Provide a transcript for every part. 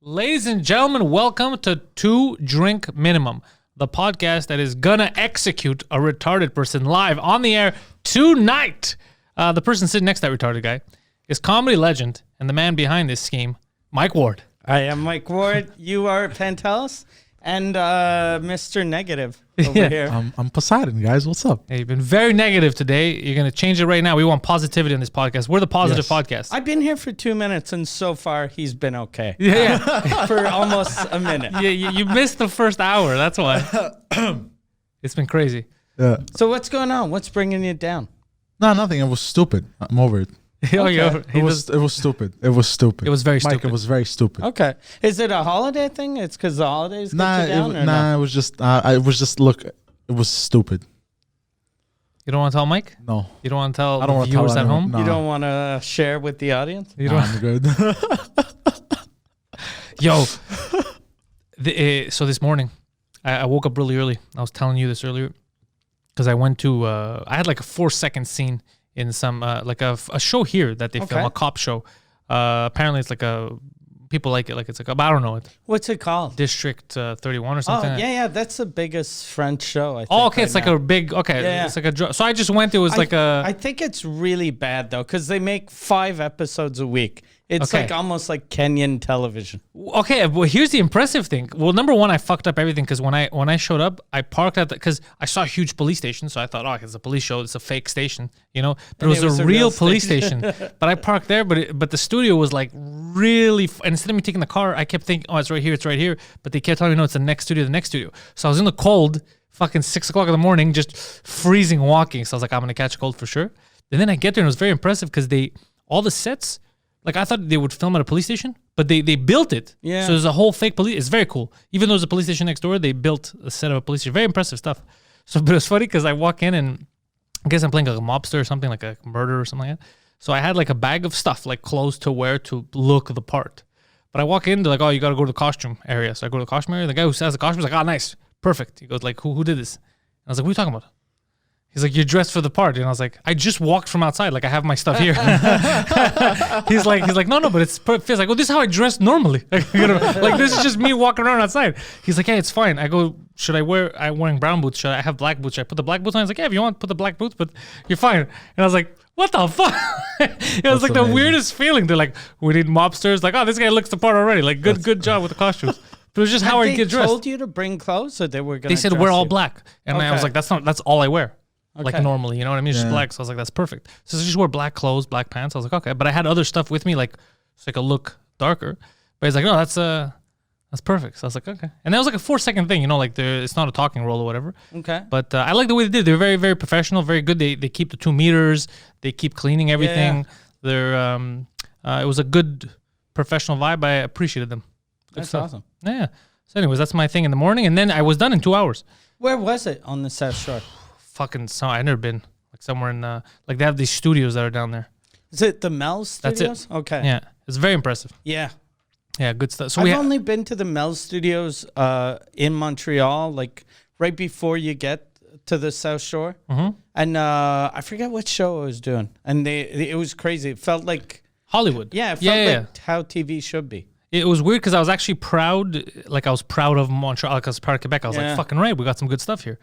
Ladies and gentlemen, welcome to Two Drink Minimum, the podcast that is gonna execute a retarded person live on the air tonight. The person sitting next to that retarded guy is comedy legend and the man behind this scheme, Mike Ward. I am Mike Ward. You are Pantelis and Mr. Negative over here. I'm Poseidon, guys. What's up? Hey, you've been very negative today. You're gonna change it right now. We want positivity in this podcast. We're the positive podcast. I've been here for 2 minutes, and so far he's been okay. Yeah. For almost a minute. Yeah, you missed the first hour. That's why. It's been crazy. Yeah. So what's going on? What's bringing you down? No, nothing. It was stupid. I'm over it. It was stupid. It was stupid. It was very Mike, stupid. it was very stupid. Okay. Is it a holiday thing? It's because the holidays get you down? It was just. Look, it was stupid. You don't want to tell Mike? No. You don't want to tell I don't the want to tell viewers at anyone. home? No. You don't want to share with the audience? You No, don't. I'm good. Yo, so this morning, I woke up really early. I was telling you this earlier because I went to, I had like a 4-second scene in some, like a show here that they film, a cop show. Apparently it's like people like it, like it's like, I don't know it. What's it called? District 31 or something. Oh, yeah, that's the biggest French show, I think. Oh, okay, right it's like now. a big, it's like a, so I just went, it was like a. I think it's really bad, though, because they make 5 episodes a week. It's Okay. like almost like Kenyan television. Okay, well, here's the impressive thing. Well, number one, I fucked up everything because when I showed up, I parked at because I saw a huge police station, so I thought, oh, it's a police show, it's a fake station, you know. But And it was a real police station. But I parked there, but the studio was like really. And instead of me taking the car, I kept thinking, oh, it's right here, it's right here. But they kept telling me, no, it's the next studio, the next studio. So I was in the cold, fucking 6 o'clock in the morning, just freezing walking. So I was like, I'm gonna catch a cold for sure. And then I get there, and it was very impressive because all the sets. Like, I thought they would film at a police station, but they built it. Yeah. So there's a whole fake police. It's very cool. Even though there's a police station next door, they built a set of a police station. Very impressive stuff. So, but it's funny because I walk in and I guess I'm playing like a mobster or something, like a murder or something like that. So I had like a bag of stuff, like clothes to wear to look the part. But I walk in, they're like, oh, you got to go to the costume area. So I go to the costume area. The guy who has the costume is like, oh, nice. Perfect. He goes like, who did this? And I was like, what are you talking about? He's like, you're dressed for the part. And I was like, I just walked from outside. Like, I have my stuff here. he's like, no, but it's perfect. Like, well, this is how I dress normally. Like, this is just me walking around outside. He's like, hey, it's fine. I go, I'm wearing brown boots. Should I have black boots? Should I put the black boots on? He's like, yeah, if you want, put the black boots, but you're fine. And I was like, what the fuck? It was like the weirdest feeling. They're like, we need mobsters. Like, oh, this guy looks the part already. Like, good job with the costumes. But it was just how I get dressed. They told you to bring clothes, or they were going to They said, we're all black. And I was like, that's all I wear. Like Okay. normally, you know what I mean? It's just black. So I was like, that's perfect. So I just wore black clothes, black pants. I was like, okay. But I had other stuff with me, like it's like a look darker. But he's like, no, that's perfect. So I was like, okay. And that was like a 4-second thing, you know, like it's not a talking role or whatever. Okay. But I like the way they did. They're very, very professional, very good. They keep the 2 meters. They keep cleaning everything. Yeah. They're it was a good professional vibe. I appreciated them. Good That's stuff. awesome. Yeah. So anyways, that's my thing in the morning. And then I was done in 2 hours. Where was it on the South Shore? Fucking I've never been. Like somewhere in like they have these studios that are down there. Is it the Mel's That's Studios? it. Okay. Yeah, it's very impressive. Yeah. Yeah, good stuff. So I've only been to the Mel's Studios in Montreal, like right before you get to the South Shore. Mm-hmm. And I forget what show I was doing. And it was crazy. It felt like Hollywood. Yeah, it felt like how TV should be. It was weird because I was actually proud. Like I was proud of Montreal. Like I was proud of Quebec. I was like, fucking right, we got some good stuff here.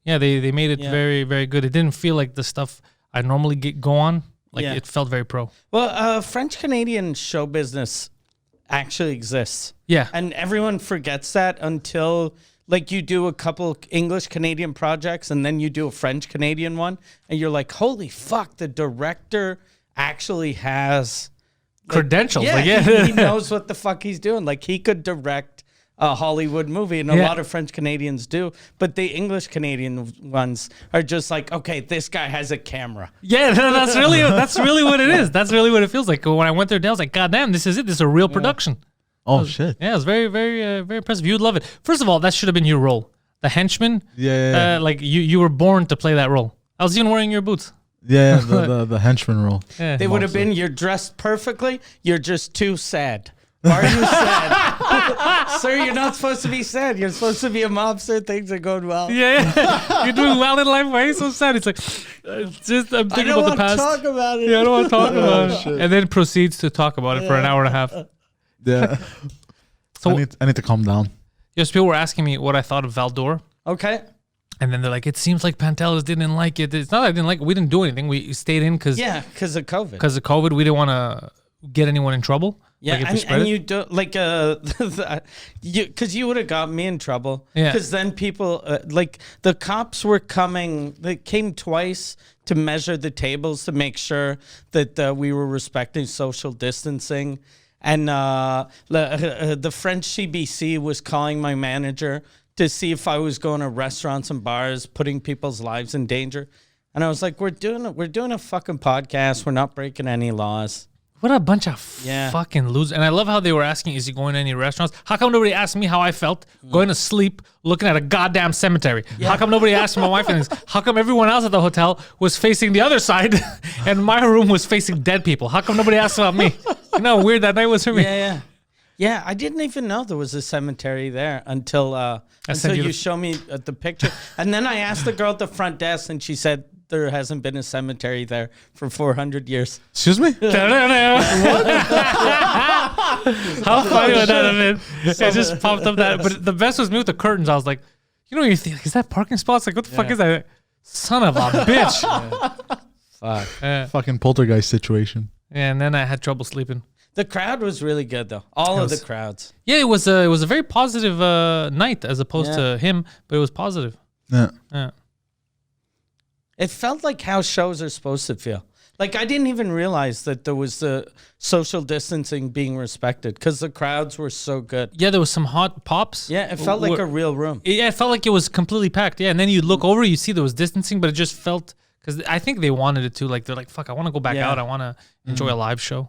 Yeah, they made it very, very good. It didn't feel like the stuff I normally go on. Like it felt very pro. Well, French-Canadian show business actually exists. Yeah. And everyone forgets that until like you do a couple English-Canadian projects and then you do a French-Canadian one. And you're like, holy fuck, the director actually has credentials. Yeah, he knows what the fuck he's doing. Like he could direct a Hollywood movie, and a lot of French Canadians do, but the English Canadian ones are just like, okay, this guy has a camera. Yeah, that's really what it is. That's really what it feels like. When I went there, I was like, God damn, this is it. This is a real production. Oh shit! Yeah, it was very, very, very impressive. You'd love it. First of all, that should have been your role, the henchman. Yeah. Like you were born to play that role. I was even wearing your boots. Yeah, the henchman role. Yeah. They would have been, you're dressed perfectly, you're just too sad. Why are you sad? Sir, you're not supposed to be sad. You're supposed to be a mobster. Things are going well. Yeah. You're doing well in life. Why are you so sad? It's like, I'm thinking about the past. I don't want to talk about it. Yeah, I don't want to talk about it. And then proceeds to talk about it for an hour and a half. Yeah. So I need to calm down. yes, people were asking me what I thought of Valdor. Okay. And then they're like, it seems like Pantelis didn't like it. It's not that I didn't like it. We didn't do anything. We stayed in because Because of COVID. of COVID. We didn't want to get anyone in trouble. Yeah, Like, if we spread and it. you do like because you would have got me in trouble. Yeah. Because then people like the cops were coming. They came twice to measure the tables to make sure that we were respecting social distancing. And the French CBC was calling my manager to see if I was going to restaurants and bars, putting people's lives in danger. And I was like, we're doing a fucking podcast. We're not breaking any laws. What a bunch of Yeah. fucking losers. And I love how they were asking, is he going to any restaurants? How come nobody asked me how I felt going to sleep looking at a goddamn cemetery? How come nobody asked my wife anything? How come everyone else at the hotel was facing the other side and my room was facing dead people? How come nobody asked about me? You know how weird that night was for me? Yeah, I didn't even know there was a cemetery there until sent you you the- show me the picture. And then I asked the girl at the front desk, and she said there hasn't been a cemetery there for 400 years. Excuse me? How funny would that have been? It just popped up that. But the best was me with the curtains. I was like, you know, you think, is that parking spots? Like, what the fuck is that? Son of a bitch. Fuck. Fucking poltergeist situation. Yeah, and then I had trouble sleeping. The crowd was really good, though. All of the crowds. Yeah, it was a very positive night as opposed to him, but it was positive. Yeah. Yeah. It felt like how shows are supposed to feel. Like, I didn't even realize that there was the social distancing being respected because the crowds were so good. Yeah, there was some hot pops. Yeah, it felt like a real room. Yeah, it felt like it was completely packed. Yeah, and then you look over, you see there was distancing, but it just felt, because I think they wanted it to. Like, they're like, fuck, I want to go back out. I want to enjoy a live show.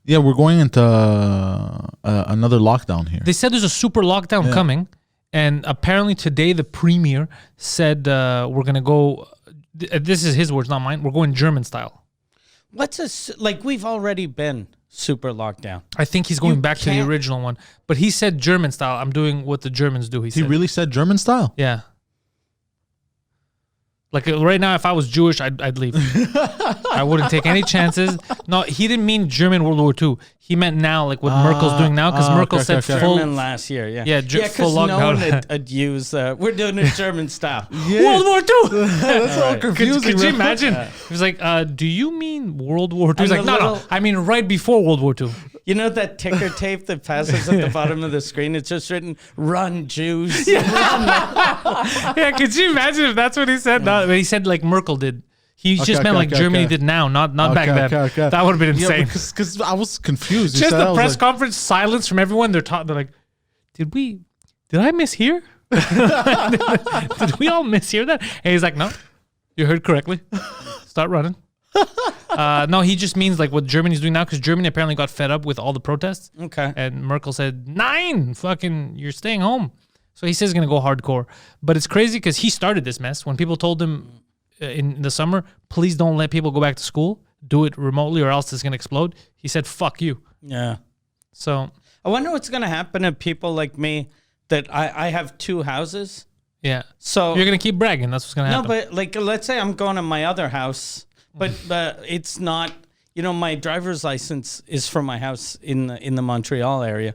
Yeah, we're going into another lockdown here. They said there's a super lockdown coming, and apparently today the premier said we're going to go, this is his words, not mine, we're going German style. Like, we've already been super locked down. I think he's going back to the can't- original one, but he said German style. I'm doing what the Germans do, he He said. really said German style? Yeah. Like right now, if I was Jewish, I'd leave. I wouldn't take any chances. No, he didn't mean German World War II. He meant now, like what Merkel's doing now, because Merkel said full. German last year, yeah. Yeah, full because no one lockdown. had used, we're doing it German style. World War II. That's all confusing. Could you bro. imagine? He was like, "Do you mean World War II?" He's And like, the "No, little- I mean right before World War II." You know that ticker tape that passes at the bottom of the screen? It's just written, "Run, Jews." Yeah, could you imagine if that's what he said? No, but he said like Merkel did. He just meant like Germany did now, not back then. That would have been insane. Yeah, because I was confused. You Just said, the I was press like, conference, silence from everyone. They're like, did I mishear? Did we all mishear that? And he's like, no, you heard correctly. Start running. No, he just means like what Germany's doing now, because Germany apparently got fed up with all the protests. Okay. And Merkel said, 9, fucking, you're staying home. So he says he's going to go hardcore. But it's crazy because he started this mess. When people told him in the summer, please don't let people go back to school, do it remotely or else it's going to explode. He said, fuck you. Yeah. So, I wonder what's going to happen to people like me that I have 2 houses. yeah. So You're going to keep bragging. That's what's going to no, happen. but like, let's say I'm going to my other house, but it's not, my driver's license is from my house in the Montreal area.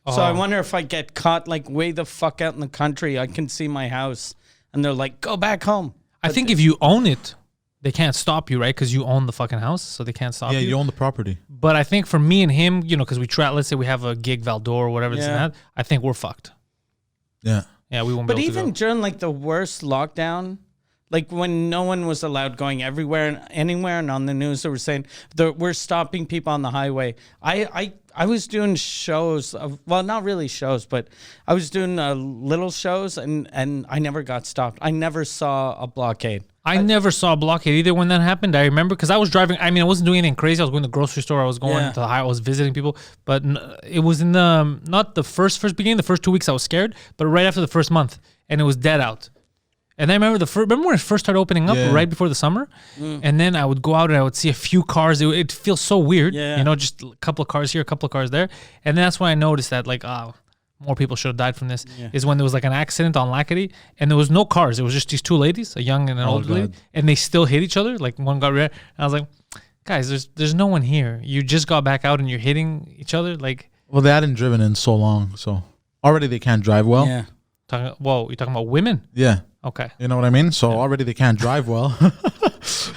So I wonder if I get caught like way the fuck out in the country, I can see my house and they're like, go back home. I think if you own it, they can't stop you, right? Because you own the fucking house, so they can't stop yeah, you. you own the property. But I think for me and him, because we try, let's say we have a gig Valdor or whatever this and Yeah. that, I think we're fucked. Yeah. Yeah, we won't But be able even to go. during like the worst lockdown, like when no one was allowed going everywhere and anywhere, and on the news they were saying that we're stopping people on the highway. I was doing shows of, well, not really shows, but I was doing little shows and I never got stopped. I never saw a blockade. I never saw a blockade either when that happened. I remember because I was driving. I mean, I wasn't doing anything crazy. I was going to the grocery store. I was going Yeah. to the high. I was visiting people. But it was in the, not the first beginning, the first 2 weeks I was scared, but right after the first month. And it was dead out. And I remember remember when it first started opening up, Yeah. right before the summer? And then I would go out and I would see a few cars. It feels so weird, Yeah. just a couple of cars here, a couple of cars there. And that's when I noticed that, like, more people should have died from this, is when there was like an accident on Lackady and there was no cars. It was just these 2 ladies, a young and an old lady, God. and they still hit each other. Like one got red. And I was like, guys, there's no one here. You just got back out and you're hitting each other. Like, Well, they hadn't driven in so long, so already they can't drive well. Yeah. You're talking about women? Yeah. Okay. You know what I mean? So already they can't drive well.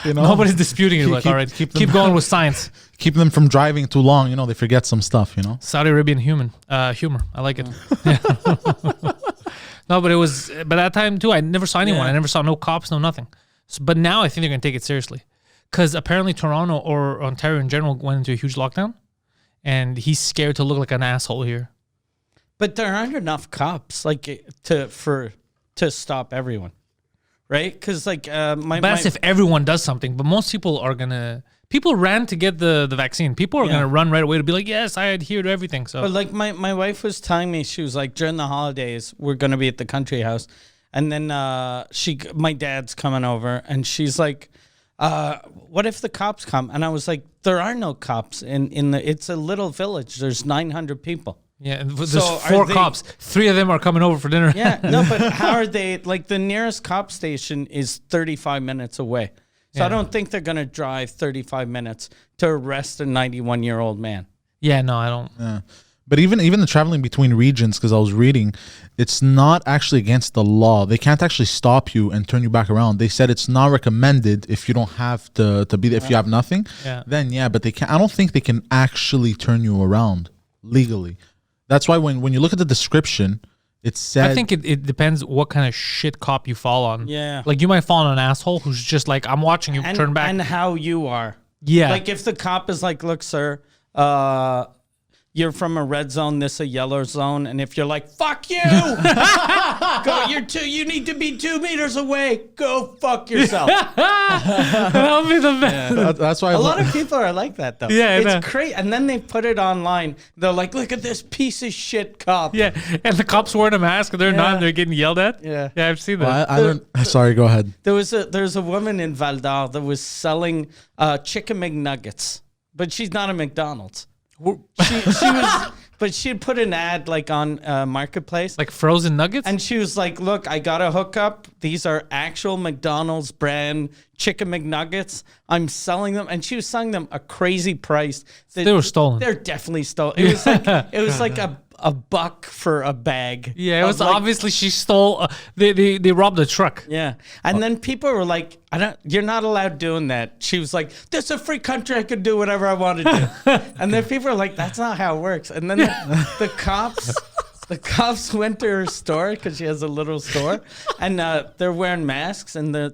You know, Nobody's disputing it. Like, all right, keep going with science. keep them from driving too long. You know, they forget some stuff. You know. Saudi Arabian humor. I like it. No, but it was, but that time too, I never saw anyone. Yeah. I never saw no cops, no nothing. So, but now I think they're gonna take it seriously, because apparently Toronto or Ontario in general went into a huge lockdown, and he's scared to look like an asshole here. But there aren't enough cops like to stop everyone, right? Because like But that's if everyone does something. But most people are gonna. People ran to get the vaccine. People are gonna run right away to be like, yes, I adhere to everything. So, but like my wife was telling me, she was like, during the holidays we're gonna be at the country house, and then my dad's coming over, and she's like, what if the cops come? And I was like, there are no cops in the. It's a little village. There's 900 people. yeah, and there's So 4 cops. 3 of them are coming over for dinner. Yeah, no, but how are they? Like the nearest cop station is 35 minutes away. So I don't think they're gonna drive 35 minutes to arrest a 91-year-old man. Yeah, no, I don't. Yeah. But even the traveling between regions, because I was reading, it's not actually against the law. They can't actually stop you and turn you back around. They said it's not recommended if you don't have to be there, if you have nothing. Yeah. Then but they can. I don't think they can actually turn you around legally. That's why when you look at the description, it said. I think it depends what kind of shit cop you fall on. Yeah. Like you might fall on an asshole who's just like, I'm watching you turn back. And how you are. Yeah. Like if the cop is like, look, sir, you're from a red zone, this a yellow zone, and if you're like, fuck you, you need to be 2 meters away. Go fuck yourself. That'll be the best. That's why A lot of people are like that though. Yeah, I know. it's crazy. And then they put it online. They're like, look at this piece of shit cop. Yeah, and the cops wearing a mask, they're not, and they're getting yelled at. Yeah. Yeah, I've seen that. I learned. Sorry, go ahead. There's a woman in Val d'Or that was selling chicken McNuggets, but she's not a McDonald's. She was, but she had put an ad like on Marketplace, Like frozen nuggets? and she was like, "Look, I got a hookup. These are actual McDonald's brand chicken McNuggets. I'm selling them," and she was selling them a crazy price. They were stolen. They're definitely stolen. It was like a buck for a bag. Yeah, it was of, like, obviously she stole. They robbed a truck. Yeah, and then people were like, "You're not allowed doing that." She was like, "This is a free country. I can do whatever I want to do." And then people are like, "That's not how it works." And then the cops went to her store because she has a little store, and they're wearing masks, and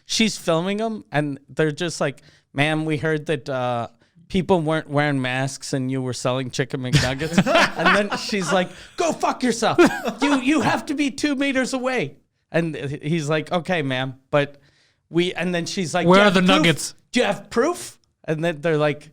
she's filming them, and they're just like, "Ma'am, we heard that." People weren't wearing masks and you were selling chicken McNuggets. And then she's like, go fuck yourself. You have to be 2 meters away. And he's like, okay, ma'am. But and then she's like, Where "Do you are the have proof? nuggets?" Do you have proof? And then they're like,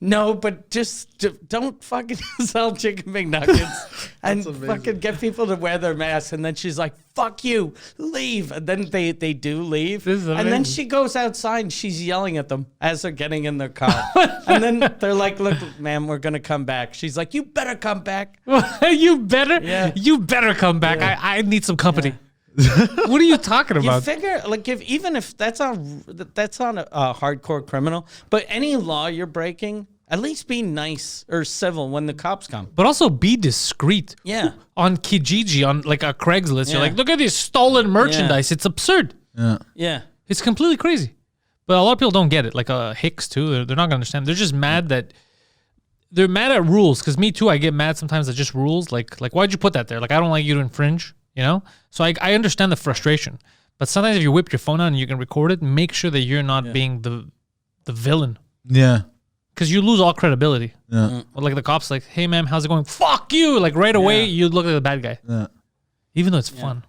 no, but just don't fucking sell chicken McNuggets and fucking get people to wear their masks. And then she's like, fuck you, leave. And then they do leave. This is And then amazing. she goes outside and she's yelling at them as they're getting in their car. And then they're like, look, ma'am, we're going to come back. She's like, you better come back. You better. Yeah. You better come back. I need some company. What are you talking You about? figure, like, even if that's not a hardcore criminal, but any law you're breaking, at least be nice or civil when the cops come. But also be discreet. Yeah. On Kijiji, on like a Craigslist, you're Yeah. like, look at this stolen merchandise. It's absurd. Yeah. It's completely crazy. But a lot of people don't get it. Like Hicks too. They're not gonna understand. They're just mad that they're mad at rules. Because me too, I get mad sometimes at just rules. Like why'd you put that there? Like I don't like you to infringe. You know. So I understand the frustration. But sometimes if you whip your phone out and you can record it, make sure that you're not being the villain. Yeah. Because you lose all credibility. Yeah. Or like the cops, like, hey man, how's it going? Fuck you! Like right away, you look like the bad guy. Yeah. Even though it's fun.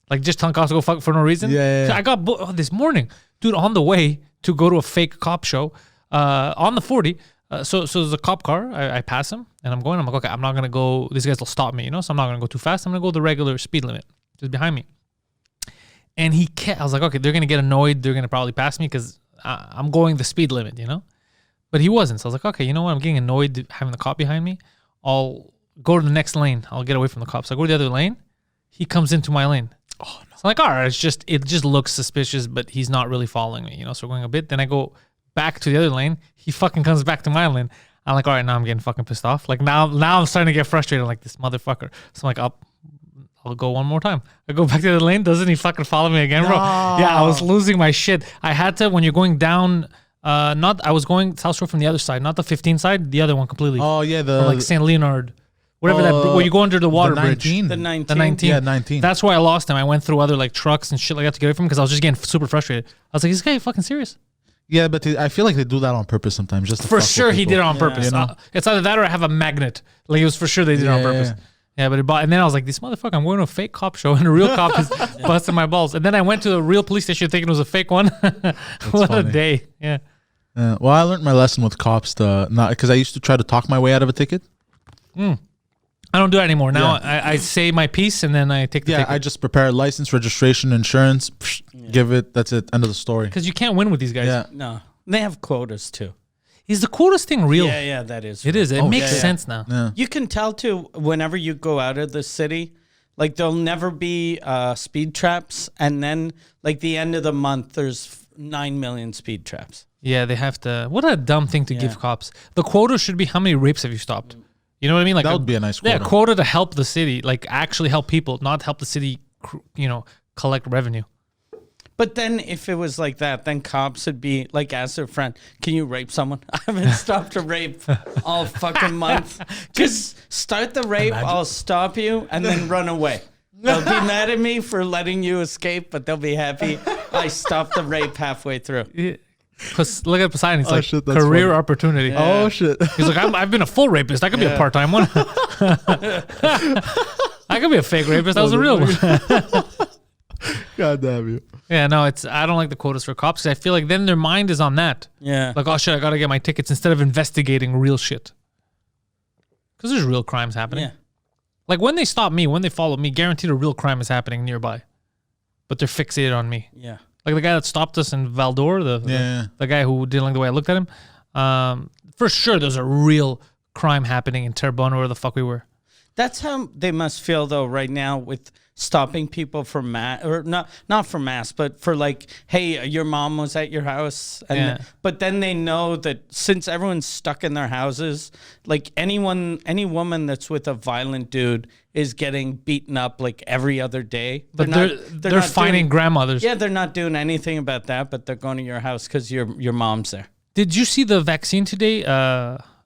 Like just telling cops to go fuck for no reason. Yeah. I got this morning, dude, on the way to go to a fake cop show, on the 40. So there's a cop car. I pass him and I'm like, okay, I'm not gonna go. These guys will stop me, you know. So I'm not gonna go too fast. I'm gonna go the regular speed limit, just behind me. And I was like, okay, they're gonna get annoyed. They're gonna probably pass me because I'm going the speed limit, you know. But he wasn't. So I was like, okay, you know what? I'm getting annoyed having the cop behind me. I'll go to the next lane. I'll get away from the cops. I go to the other lane. He comes into my lane. Oh, no. So I'm like, all right, it just looks suspicious, but he's not really following me, you know. So we're going a bit. Then I go back to the other lane. He fucking comes back to my lane. I'm like, all right, now I'm getting fucking pissed off. Like now I'm starting to get frustrated. I'm like, this motherfucker. So I'm like, I'll go one more time. I go back to the lane. Doesn't he fucking follow me again, bro? Yeah, I was losing my shit. I had to, when you're going down, I was going South Shore from the other side, not the 15 side, the other one completely. Oh yeah, From like St. Leonard. Whatever where you go under the water bridge. 19. The 19. The 19. Yeah, 19. That's where I lost him. I went through other like trucks and shit like that to get away from him because I was just getting super frustrated. I was like, is this guy fucking serious? Yeah, but I feel like they do that on purpose sometimes. Just to For fuck with sure he people. did it on purpose. You know? It's either that or I have a magnet. Like it was for sure they did it on purpose. Yeah, but and then I was like, this motherfucker, I'm going to a fake cop show and a real cop is busting my balls. And then I went to a real police station thinking it was a fake one. What funny. a day. Yeah. Well, I learned my lesson with cops to not, because I used to try to talk my way out of a ticket. I don't do that anymore. Now I say my piece and then I take the ticket. I just prepare license, registration, insurance, give it. That's it. End of the story. Because you can't win with these guys. Yeah. No, they have quotas too. Is the quotas thing real? Yeah, that is. It is. It makes yeah. sense now. Yeah. You can tell too whenever you go out of the city, like there'll never be speed traps, and then like the end of the month, there's 9 million speed traps. Yeah, they have to. What a dumb thing to give cops. The quota should be how many rapes have you stopped? You know what I mean? Like That would be a nice quota. Yeah, quota to help the city, like actually help people, not help the city, collect revenue. But then if it was like that, then cops would be like, ask their friend, can you rape someone? I haven't stopped a rape all fucking month. Just start the rape, I'll stop you, and then run away. They'll be mad at me for letting you escape, but they'll be happy I stopped the rape halfway through. Yeah. Look at Poseidon. It's like shit, that's career funny. opportunity. Oh shit. He's like, I've been a full rapist. I could be a part-time one. I could be a fake rapist. That was a real one. God damn you. Yeah, no, I don't like the quotas for cops because I feel like then their mind is on that. Yeah. Like, oh shit, I gotta get my tickets instead of investigating real shit. Because there's real crimes happening. Yeah. Like when they stop me, when they follow me, guaranteed a real crime is happening nearby. But they're fixated on me. Yeah. Like the guy that stopped us in Valdor, the guy who didn't like the way I looked at him. For sure, there's a real crime happening in Terrebonne, where the fuck we were. That's how they must feel though right now with stopping people for mass, or not for mass, but for like, hey, your mom was at your house, and but then they know that since everyone's stuck in their houses, like any woman that's with a violent dude is getting beaten up like every other day. But they're not finding grandmothers. Yeah, they're not doing anything about that, but they're going to your house because your mom's there. Did you see the vaccine today?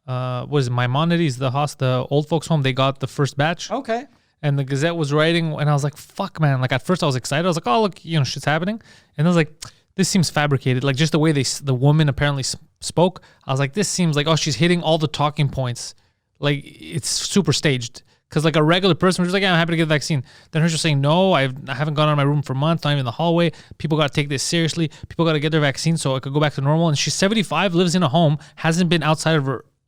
Was Maimonides, the old folks home, they got the first batch. Okay. And the Gazette was writing, and I was like, fuck, man. Like, at first I was excited. I was like, oh, look, shit's happening. And I was like, this seems fabricated. Like, just the way the woman apparently spoke, I was like, this seems like, oh, she's hitting all the talking points. Like, it's super staged. Because, like, a regular person was just like, yeah, I'm happy to get the vaccine. Then her just saying, no, I haven't gone out of my room for months, not even in the hallway. People got to take this seriously. People got to get their vaccine so I could go back to normal. And she's 75, lives in a home, hasn't been outside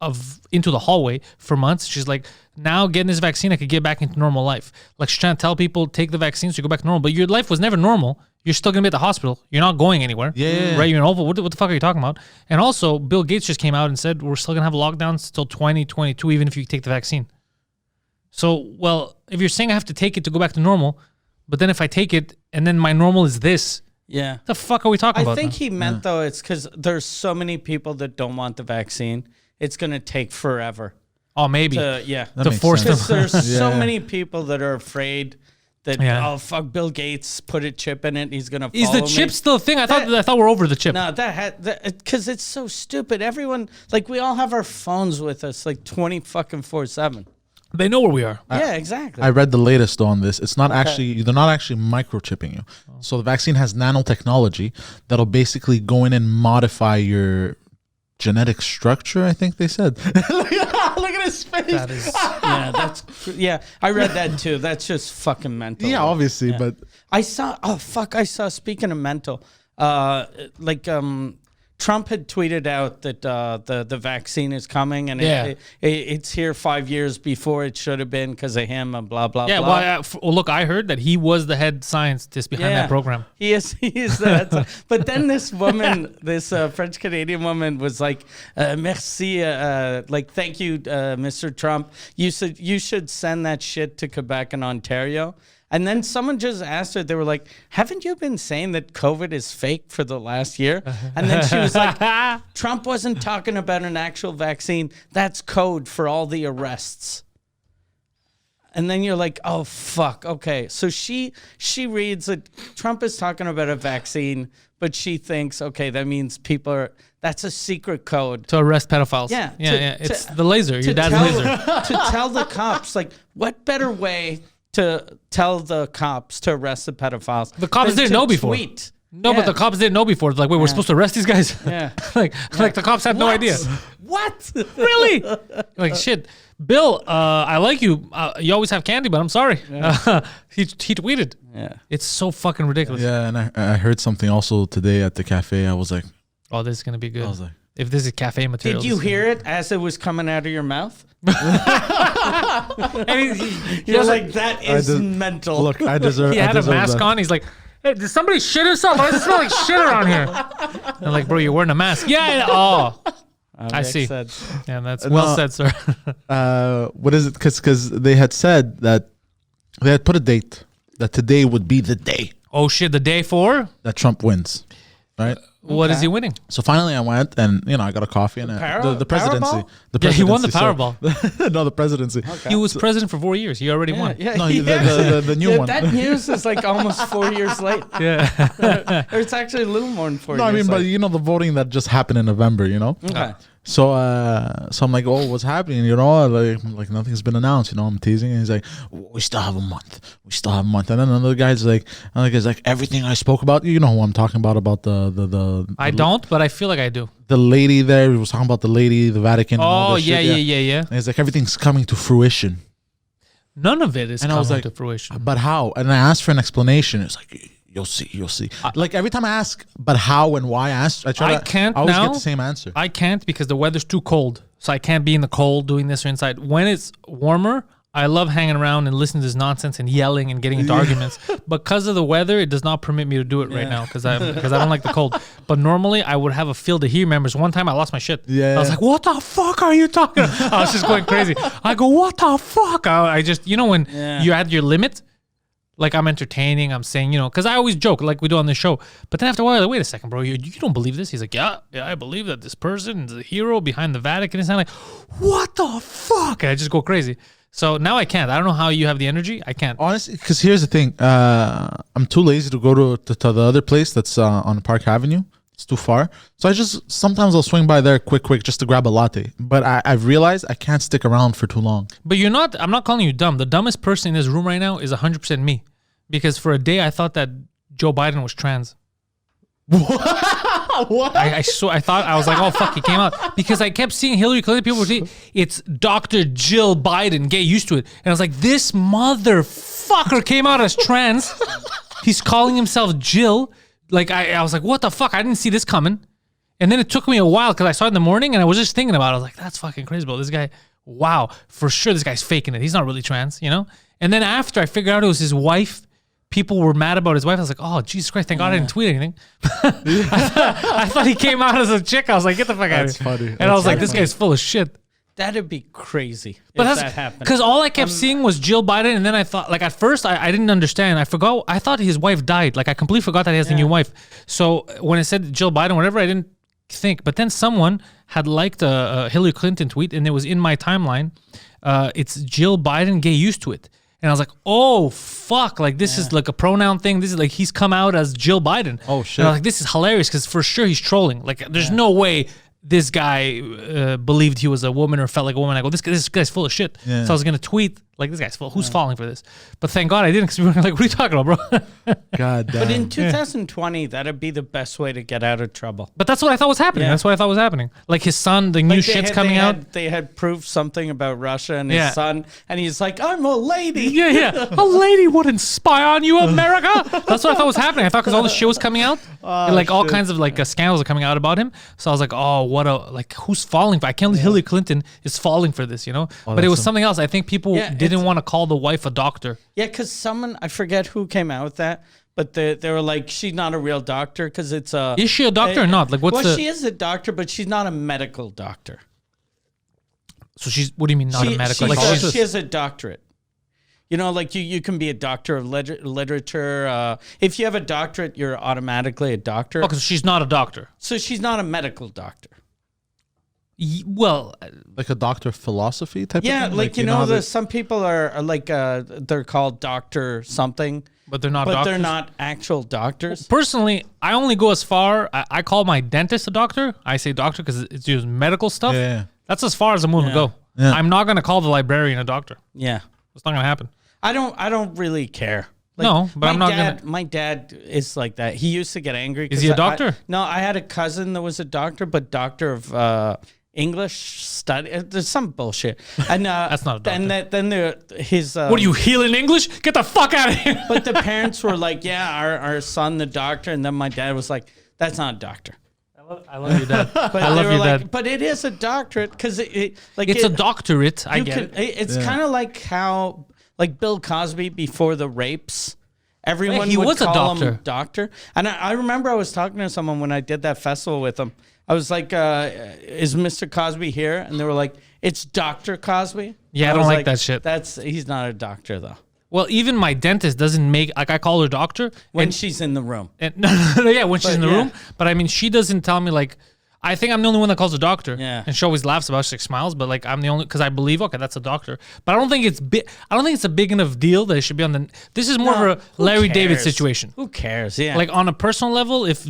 of into the hallway for months. She's like, now getting this vaccine, I could get back into normal life. Like, she's trying to tell people, take the vaccine so you go back to normal. But your life was never normal. You're still going to be at the hospital. You're not going anywhere. Yeah. Right? You're in Oval. What the fuck are you talking about? And also, Bill Gates just came out and said, we're still going to have lockdowns till 2022, even if you take the vaccine. So, well, if you're saying I have to take it to go back to normal, but then if I take it and then my normal is this, Yeah. the fuck are we talking about? I think now? he meant though it's because there's so many people that don't want the vaccine. It's gonna take forever. Oh, maybe. To To force them. Because there's so Yeah. many people that are afraid that oh fuck, Bill Gates put a chip in it. He's gonna. Is the follow chip me. still a thing? I thought we're over the chip. No, because it's so stupid. Everyone, like, we all have our phones with us like 20 fucking 4/7. They know where we are. Yeah, exactly. I read the latest on this. It's not actually, they're not actually microchipping you. So the vaccine has nanotechnology that'll basically go in and modify your genetic structure, I think they said. Look at his face. That is, I read that too. That's just fucking mental. Yeah, obviously, but I saw. Speaking of mental, Trump had tweeted out that the vaccine is coming, and it's here 5 years before it should have been because of him and blah blah. yeah. blah. Well, look, I heard that he was the head scientist behind that program. He is that. But then this woman, this French Canadian woman, was like, "Merci, thank you, Mr. Trump. You should send that shit to Quebec and Ontario." And then someone just asked her, they were like, haven't you been saying that COVID is fake for the last year? And then she was like, Trump wasn't talking about an actual vaccine. That's code for all the arrests. And then you're like, oh, fuck. Okay. So she reads that Trump is talking about a vaccine, but she thinks, okay, that means that's a secret code. To arrest pedophiles. Yeah. It's the laser, your dad's laser. To tell the cops, like, what better way to tell the cops to arrest the pedophiles? The cops than didn't to know before. tweet? No, but the cops didn't know before. It's like, wait, we're supposed to arrest these guys? Yeah. like the cops had no What? idea. What? Really? Like, shit. Bill, I like you. You always have candy, but I'm sorry. He tweeted. Yeah. It's so fucking ridiculous. Yeah, and I heard something also today at the cafe. I was like, Oh, this is going to be good. I was like, if this is cafe material. Did you hear it as it was coming out of your mouth? You're like, that is mental. look, I deserve. He I had a deserve mask that. on. He's like, hey, did somebody shit himself? Why does it smell like shit around here? I'm like, bro, you're wearing a mask. Yeah. Oh, I see. Yeah, that's well said, sir. What is it? Because they had said that they had put a date that today would be the day Oh, shit. The day for? that Trump wins, right? What is he winning? So finally, I went and I got a coffee and the presidency. Powerball? The He won the sorry. Powerball. No, the presidency. He was president for 4 years. He already won. Yeah, No, yeah. the new one. That news is like almost 4 years late. Yeah. Or it's actually a little more than 4 No, I years mean, but late. the voting that just happened in November, Okay. So I'm like, oh, what's happening? Like nothing's been announced. I'm teasing, and he's like, we still have a month. And then another guy's like, everything I spoke about. You know who I'm talking about the I don't, but I feel like I do. the lady there. He was talking about the lady, the Vatican. and all Oh, that yeah. shit, And he's like, everything's coming to fruition. None of it is And I coming was like, to fruition. But how? And I asked for an explanation. It's like, you'll see. Like every time I ask, but how and why I always get the same answer. I can't because the weather's too cold. So I can't be in the cold doing this or inside. When it's warmer, I love hanging around and listening to this nonsense and yelling and getting into arguments. Because of the weather, it does not permit me to do it right now because I don't like the cold. But normally I would have a field of heat members. One time I lost my shit. Yeah. I was like, what the fuck are you talking about? I was just going crazy. I go, what the fuck? I just, when you're at your limit, like I'm entertaining, I'm saying, because I always joke like we do on this show. But then after a while, like, wait a second, bro, you don't believe this? He's like, yeah, I believe that this person is the hero behind the Vatican. And I'm like, what the fuck? And I just go crazy. So now I can't. I don't know how you have the energy. I can't. Honestly, because here's the thing. I'm too lazy to go to the other place that's on Park Avenue. It's too far. So sometimes I'll swing by there quick, just to grab a latte. But I've realized I can't stick around for too long. But I'm not calling you dumb. The dumbest person in this room right now is 100% me. Because for a day, I thought that Joe Biden was trans. What? I was like, oh, fuck, he came out. Because I kept seeing Hillary Clinton, people were saying, it's Dr. Jill Biden, get used to it. And I was like, this motherfucker came out as trans. He's calling himself Jill. Like, I was like, what the fuck? I didn't see this coming. And then it took me a while because I saw it in the morning and I was just thinking about it. I was like, that's fucking crazy, bro. This guy, wow, for sure this guy's faking it. He's not really trans, And then after I figured out it was his wife, people were mad about his wife. I was like, oh, Jesus Christ, thank God I didn't tweet anything. I thought he came out as a chick. I was like, get the fuck out of here. Funny. And I was like, this guy's full of shit. That'd be crazy But if that happened. because all I kept seeing was Jill Biden, and then I thought, like at first, I didn't understand. I forgot. I thought his wife died. Like I completely forgot that he has a new wife. So when it said Jill Biden, whatever, I didn't think. But then someone had liked a Hillary Clinton tweet, and it was in my timeline. It's Jill Biden. Get used to it. And I was like, oh, fuck. Like, this is like a pronoun thing. This is like, he's come out as Jill Biden. Oh, shit. And I was like, this is hilarious because for sure he's trolling. Like, there's no way this guy believed he was a woman or felt like a woman. I go, this guy's full of shit. Yeah. So I was going to tweet, like, this guy's full. Who's falling for this? But thank God I didn't because we were like, what are you talking about, bro? God damn. But in 2020, that'd be the best way to get out of trouble. But that's what I thought was happening. Yeah. That's what I thought was happening. Like his son, the new shit's coming out. They had proved something about Russia and his son, and he's like, I'm a lady. Yeah. A lady wouldn't spy on you, America. That's what I thought was happening. I thought because all the shit was coming out, and like all kinds of like scandals are coming out about him. So I was like, oh, who's falling for? I can't believe Hillary Clinton is falling for this, But it was something else. I think people didn't want to call the wife a doctor. Yeah, because I forget who came out with that, but they were like, she's not a real doctor because it's a. Is she a doctor or not? Like, she is a doctor, but she's not a medical doctor. So she's. What do you mean not a medical? She has a doctorate. You know, like you can be a doctor of literature. If you have a doctorate, you're automatically a doctor. Oh, because she's not a doctor. So she's not a medical doctor. Well, Like a doctor of philosophy type Yeah, of thing? like you know, how they- some people are like they're called doctor something, but they're not but doctors. they're not actual doctors. Personally, I only go as far. I call my dentist a doctor. I say doctor because it's just medical stuff. Yeah. That's as far as I'm willing to go. Yeah. I'm not going to call the librarian a doctor. Yeah, It's not going to happen. I don't really care. No, but I'm not gonna- My dad is like that. He used to get angry. Is he a doctor? No, I had a cousin that was a doctor, but doctor of English study. There's some bullshit. And That's not a doctor. And then his. What are you healing English? Get the fuck out of here. But the parents were like, "Yeah, our son, the doctor," and then my dad was like, "That's not a doctor." I love your dad. But I they love were your like, dad. "But it is a doctorate because It's a doctorate. I get it. It's kind of like how like Bill Cosby before the rapes. Everyone he would was a call him doctor. doctor. And I remember I was talking to someone when I did that festival with him. I was like, "Is Mr. Cosby here?" And they were like, "It's Dr. Cosby." Yeah, I don't was like that shit. He's not a doctor though. Well, even my dentist doesn't make like I call her doctor When she's in the room. and no, yeah, when she's in the yeah. room. But I mean, she doesn't tell me like. I think I'm the only one that calls a doctor. Yeah. And she always laughs about it. She like, smiles, but like I'm the only because I believe okay, that's a doctor. But I don't think it's I don't think it's a big enough deal that it should be on the. This is more of a Who Larry David cares? situation. Who cares? Yeah. Like on a personal level, if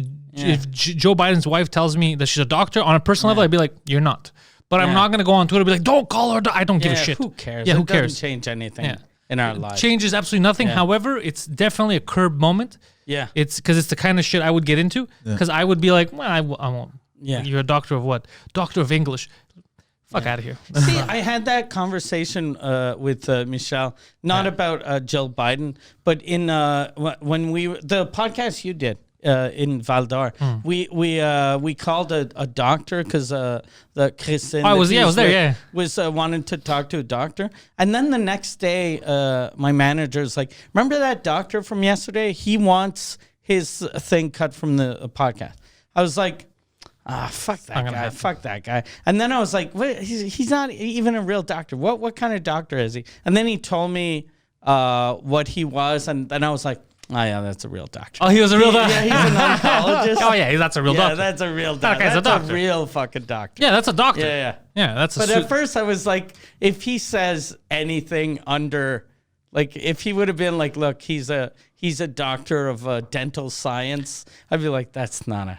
Joe Biden's wife tells me that she's a doctor, on a personal level, I'd be like, you're not. But I'm Yeah. not gonna go on Twitter and be like, don't call her. I don't give a yeah, shit. who cares? Yeah, It who doesn't cares? change anything Yeah. in our lives. Changes absolutely nothing. Yeah. However, it's definitely a curb moment. Yeah. It's because it's the kind of shit I would get into. Because I would be like, well, I won't. Yeah. You're a doctor of what? Doctor of English. Fuck out of here. See, I had that conversation with Michelle, not about Jill Biden, but in when the podcast you did in Val d'Or, we called a doctor because the Christine I was that he there, with yeah. was wanted to talk to a doctor, and then the next day, my manager's like, "Remember that doctor from yesterday? He wants his thing cut from the podcast." I was like. Fuck that gonna guy. happen. Fuck that guy. And then I was like, wait, he's not even a real doctor. What kind of doctor is he? And then he told me what he was. And then I was like, oh, yeah, that's a real doctor. Oh, he was a real doctor. Yeah, he's an oncologist. Oh, yeah, that's a real yeah, doctor. that's a real That doctor. guy's a That's doctor. a real fucking doctor. Yeah, that's a doctor. Yeah. Yeah, that's a But suit. at first I was like, if he says anything under, like if he would have been like, look, he's a doctor of dental science, I'd be like, that's not a...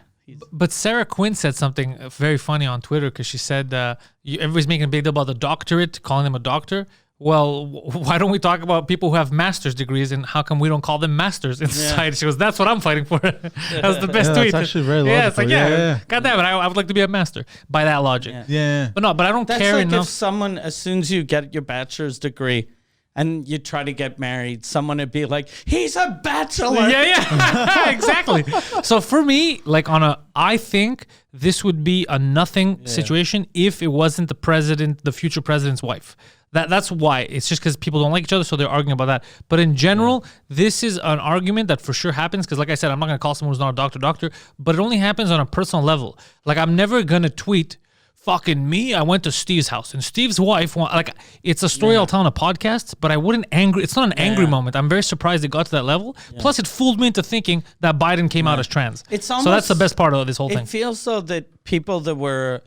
But Sarah Quinn said something very funny on Twitter because she said everybody's making a big deal about the doctorate, calling him a doctor. Well, why don't we talk about people who have master's degrees and how come we don't call them masters in society? She goes, that's what I'm fighting for. That's the best Yeah, tweet. that's actually very Yeah, it's like, logical. yeah, Yeah. God damn it, I would like to be a master by that logic. Yeah. But no, but I don't That's care like enough. if someone, as soon as you get your bachelor's degree and you try to get married, someone would be like, he's a bachelor. Yeah, exactly. So for me, like I think this would be a nothing situation if it wasn't the future president's wife. That's why. It's just because people don't like each other, so they're arguing about that. But in general, this is an argument that for sure happens because, like I said, I'm not going to call someone who's not a doctor, but it only happens on a personal level. Like I'm never going to tweet, fucking me, I went to Steve's house and Steve's wife like it's a story I'll tell on a podcast, but I wouldn't it's not an angry moment. I'm very surprised it got to that level. Plus it fooled me into thinking that Biden came out as trans. It's so that's the almost- best part of this whole It thing. feels so that people that were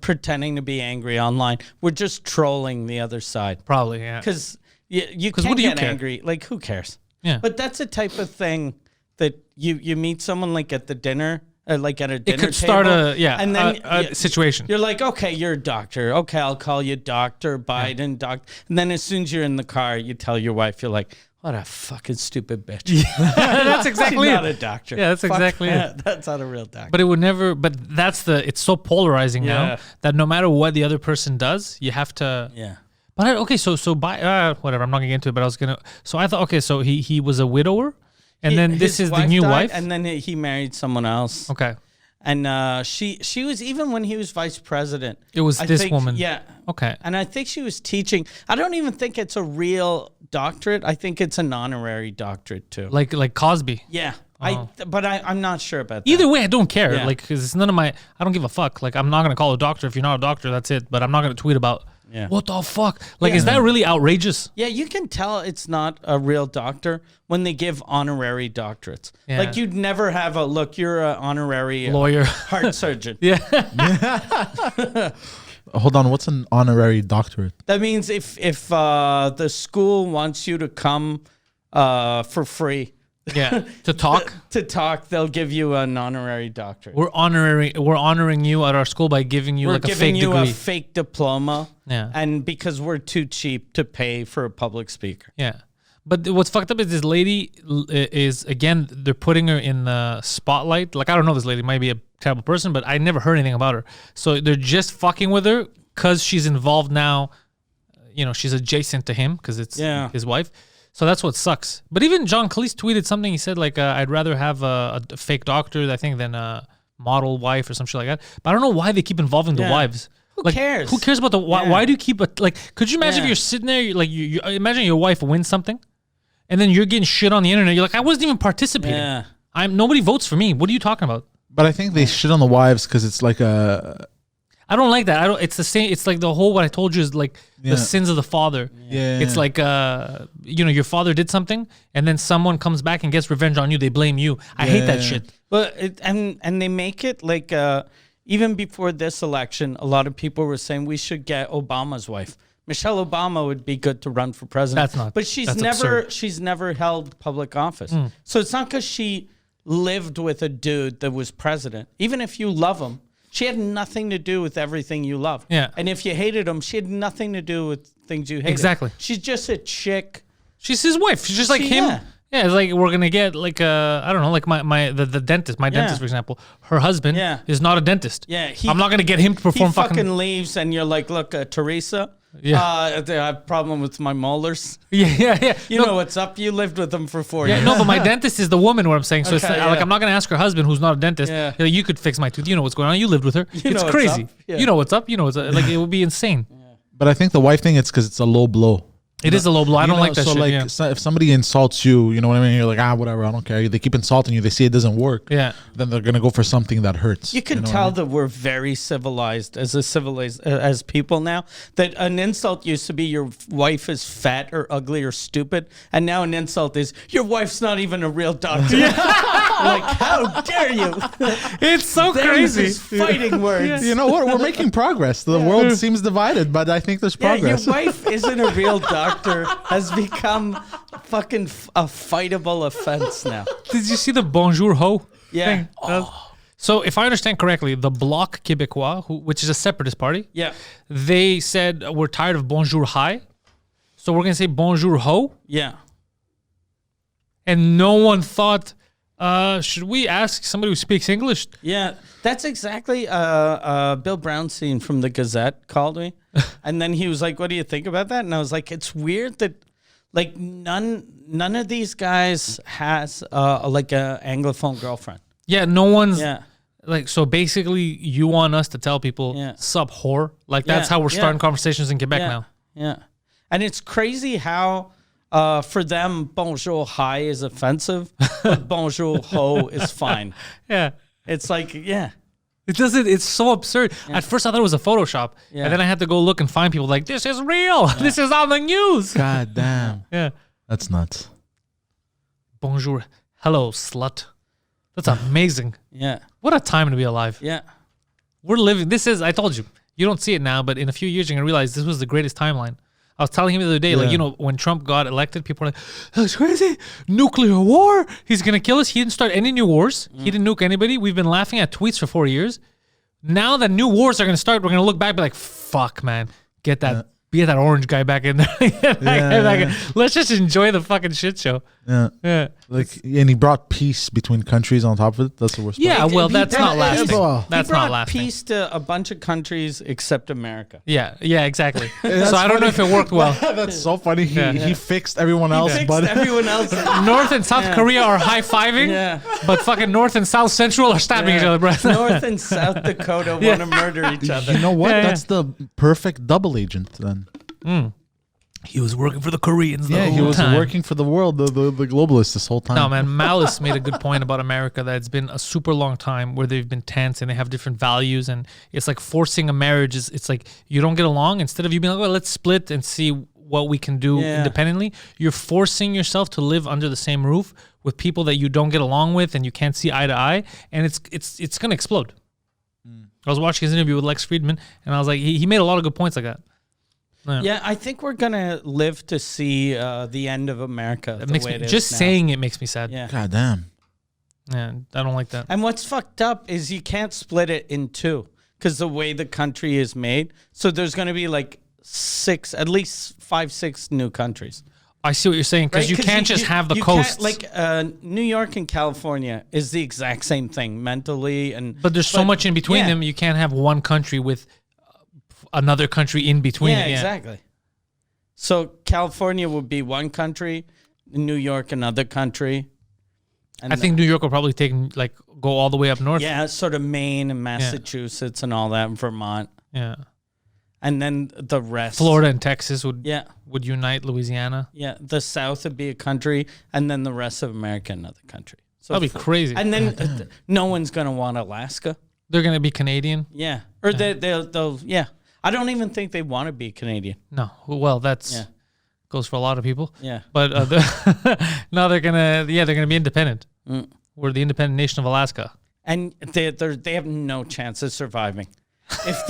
pretending to be angry online were just trolling the other side. Probably, yeah. Because you can't what do you get care? angry. Like, who cares? Yeah. But that's a type of thing that you meet someone like at the dinner, like at a dinner It could start table, and then a situation. You're like, okay, you're a doctor. Okay, I'll call you Dr. Biden, doctor. And then as soon as you're in the car, you tell your wife, you're like, what a fucking stupid bitch. That's exactly She's not it. a doctor. Yeah, that's Fuck exactly that. it. That's not a real doctor. But it would never. But it's so polarizing Yeah. now that no matter what the other person does, you have to. yeah. But okay, so by whatever, I'm not gonna get into it. But I was gonna. So I thought, okay, so he was a widower, and then this His is the new died, wife. and then he married someone else. Okay, And she was, even when he was vice president, it was I this think- woman. Yeah. Okay. And I think she was teaching. I don't even think it's a real doctorate. I think it's an honorary doctorate too. Like Cosby. Yeah. Oh. I'm not sure about that. Either way, I don't care. Yeah. Like, because it's none of my. I don't give a fuck. Like, I'm not gonna call a doctor if you're not a doctor. That's it. But I'm not gonna tweet about Yeah. What the fuck? Like, is that really outrageous? Yeah, you can tell it's not a real doctor when they give honorary doctorates. Yeah. Like you'd never have a look. You're an honorary Lawyer. heart surgeon. Yeah. Hold on, what's an honorary doctorate? That means if the school wants you to come for free Yeah. To talk. to talk, they'll give you an honorary doctorate. We're honoring you at our school by giving you We're like a giving fake you degree. a fake diploma. Yeah. And because we're too cheap to pay for a public speaker. Yeah. But what's fucked up is this lady is, again, they're putting her in the spotlight. Like, I don't know this lady, might be a terrible person, but I never heard anything about her. So they're just fucking with her because she's involved now. You know, she's adjacent to him because it's his wife. So that's what sucks. But even John Cleese tweeted something. He said, like, I'd rather have a fake doctor, I think, than a model wife or some shit like that. But I don't know why they keep involving the wives. Who cares? Who cares about the why? Yeah. Why do you keep it? Like, could you imagine if you're sitting there, like, you imagine your wife wins something, and then you're getting shit on the internet. You're like, I wasn't even participating. Yeah. Nobody votes for me. What are you talking about? But I think they shit on the wives because it's like a I don't like that. It's the same. It's like the whole what I told you is like the sins of the father. Yeah. It's like your father did something, and then someone comes back and gets revenge on you. They blame you. I hate that shit. But and they make it like even before this election, a lot of people were saying we should get Obama's wife. Michelle Obama would be good to run for president. That's not. But she's that's never absurd. she's never held public office. So it's not because she lived with a dude that was president. Even if you love him, she had nothing to do with everything you love. Yeah. And if you hated him, she had nothing to do with things you hated. Exactly. She's just a chick. She's his wife. She's just like him. Yeah. Yeah, it's like we're gonna get like I don't know, like the dentist, my dentist, for example. Her husband is not a dentist. Yeah, I'm not gonna get him to perform he fucking leaves, and you're like, look, Teresa. Yeah. I have a problem with my molars. Yeah. You know what's up? You lived with them for 4 Yeah, years. no, but my dentist is the woman. What I'm saying, so it's Okay, like I'm not gonna ask her husband, who's not a dentist. Yeah. Like, you could fix my tooth. You know what's going on. You lived with her. know It's what's crazy. up. Yeah. You know what's up. You know what's up. Like it would be insane. But I think the wife thing, it's because it's a low blow. It is a low blow. I You don't know, like that so shit. like Yeah. so if somebody insults you, you know what I mean? You're like, whatever, I don't care. They keep insulting you. They see it doesn't work. Yeah. Then they're gonna go for something that hurts. You can know what I tell mean? that we're very civilized as people now. That an insult used to be your wife is fat or ugly or stupid, and now an insult is your wife's not even a real doctor. Like, how dare you? It's so There's crazy. these fighting words. You know what? We're making progress. The world seems divided, but I think there's Yeah, progress. your wife isn't a real doctor has become fucking a fightable offense now. Did you see the Bonjour Ho? Yeah. thing? So if I understand correctly, the Bloc Québécois, which is a separatist party, Yeah. they said we're tired of Bonjour Hi, so we're gonna say Bonjour Ho, Yeah. and no one thought, should we ask somebody who speaks English? Yeah. That's exactly Bill Brownstein from the Gazette called me. And then he was like, what do you think about that? And I was like, it's weird that like none of these guys has like a Anglophone girlfriend. Yeah, no one's Yeah. like, so basically you want us to tell people sub whore, like that's Yeah, how we're yeah. starting conversations in Quebec Yeah. now. Yeah. And it's crazy how for them bonjour hi is offensive, but bonjour ho is fine. Yeah. It's like, yeah. It doesn't. It's so absurd. At first, I thought it was a Photoshop, Yeah. and then I had to go look and find people like this is real. This is on the news. God damn. Yeah. That's nuts. Bonjour, hello, slut. That's amazing. Yeah. What a time to be alive. Yeah. We're living. This is. I told you. You don't see it now, but in a few years, you're gonna realize this was the greatest timeline. I was telling him the other day, like, Yeah. you know, when Trump got elected, people were like, that's crazy. Nuclear war. He's going to kill us. He didn't start any new wars. He didn't nuke anybody. We've been laughing at tweets for 4 years. Now that new wars are going to start, we're going to look back and be like, fuck, man. Get that orange guy back in there. Get that guy back in. Let's just enjoy the fucking shit show. Yeah. Yeah. Like, and he brought peace between countries on top of it. That's the worst Yeah, part. well, He that's did- not he- lasting. Well, That's he brought not lasting. peace to a bunch of countries except America. Yeah, exactly. So I don't know if it worked well. That's so funny. Yeah. He fixed everyone else, Fixed but everyone else. North and South Korea are high-fiving, Yeah. but fucking North and South Central are stabbing each other, bro. North and South Dakota want to murder each other. you know what? Yeah, yeah. That's the perfect double agent then. He was working for the Koreans. The Yeah, he whole was time. working for the world, the globalists this whole time. No, man, Malice made a good point about America that it's been a super long time where they've been tense and they have different values, and it's like forcing a marriage. It's like you don't get along. Instead of you being like, well, let's split and see what we can do independently, you're forcing yourself to live under the same roof with people that you don't get along with and you can't see eye to eye, and it's gonna explode. I was watching his interview with Lex Friedman, and I was like, he made a lot of good points like that. Yeah, I think we're gonna live to see the end of America. It makes me, just saying it makes me sad. Yeah. God damn. Yeah, I don't like that. And what's fucked up is you can't split it in two because the way the country is made. So there's gonna be like at least 5-6 new countries. I see what you're saying because Right? you can't just have the you coasts. can't- like New York and California is the exact same thing mentally, but there's so much in between yeah. them. You can't have one country with another country in between. Yeah, it. exactly. So California would be one country, New York another country. And I think New York will probably go all the way up north. yeah, sort of Maine and Massachusetts and all that, and Vermont, Yeah. and then the rest. Florida and Texas would Yeah, unite Louisiana. yeah. The South would be a country, and then the rest of America another country. So That'd be crazy. And then no one's gonna want Alaska. They're gonna be Canadian. Yeah, or they'll yeah. I don't even think they want to be Canadian. No, well, that's Yeah. goes for a lot of people. Yeah. But no, they're gonna be independent. We're the independent nation of Alaska. And they have no chance of surviving if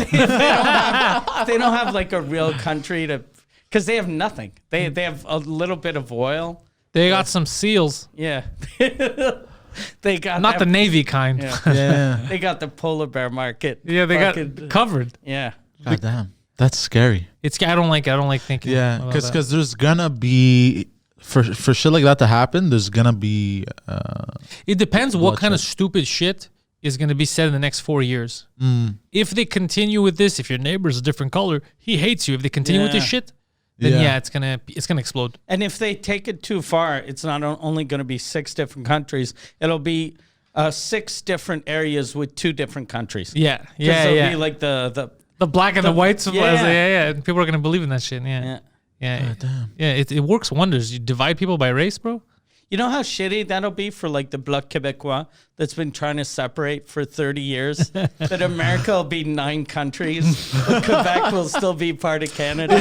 they don't have like a real country to, because they have nothing. They have a little bit of oil. They got some seals, Yeah, they got not the that- Navy kind. Yeah. Yeah. They got the polar bear market. Yeah, they Fucking- got covered. Yeah, God damn. That's scary. I don't like thinking. Yeah, about because that. there's gonna be for shit like that to happen. There's gonna be It depends what kind of bloodshed. stupid shit is going to be said in the next 4 years. Mm. If they continue with this, if your neighbor's a different color, he hates you. If they continue with this Yeah. shit, then Yeah. it's gonna explode. and if they take it too far, it's not only going to be 6 different countries. It'll be 6 different areas with 2 different countries. Yeah, 'Cause yeah, there'll yeah. be like the The black and the whites. yeah. Yeah. And people are gonna believe in that shit. Yeah, yeah. yeah. It works wonders. You divide people by race, bro. You know how shitty that'll be for like the Bloc Québécois that's been trying to separate for 30 years? That America will be 9 countries, but Quebec will still be part of Canada.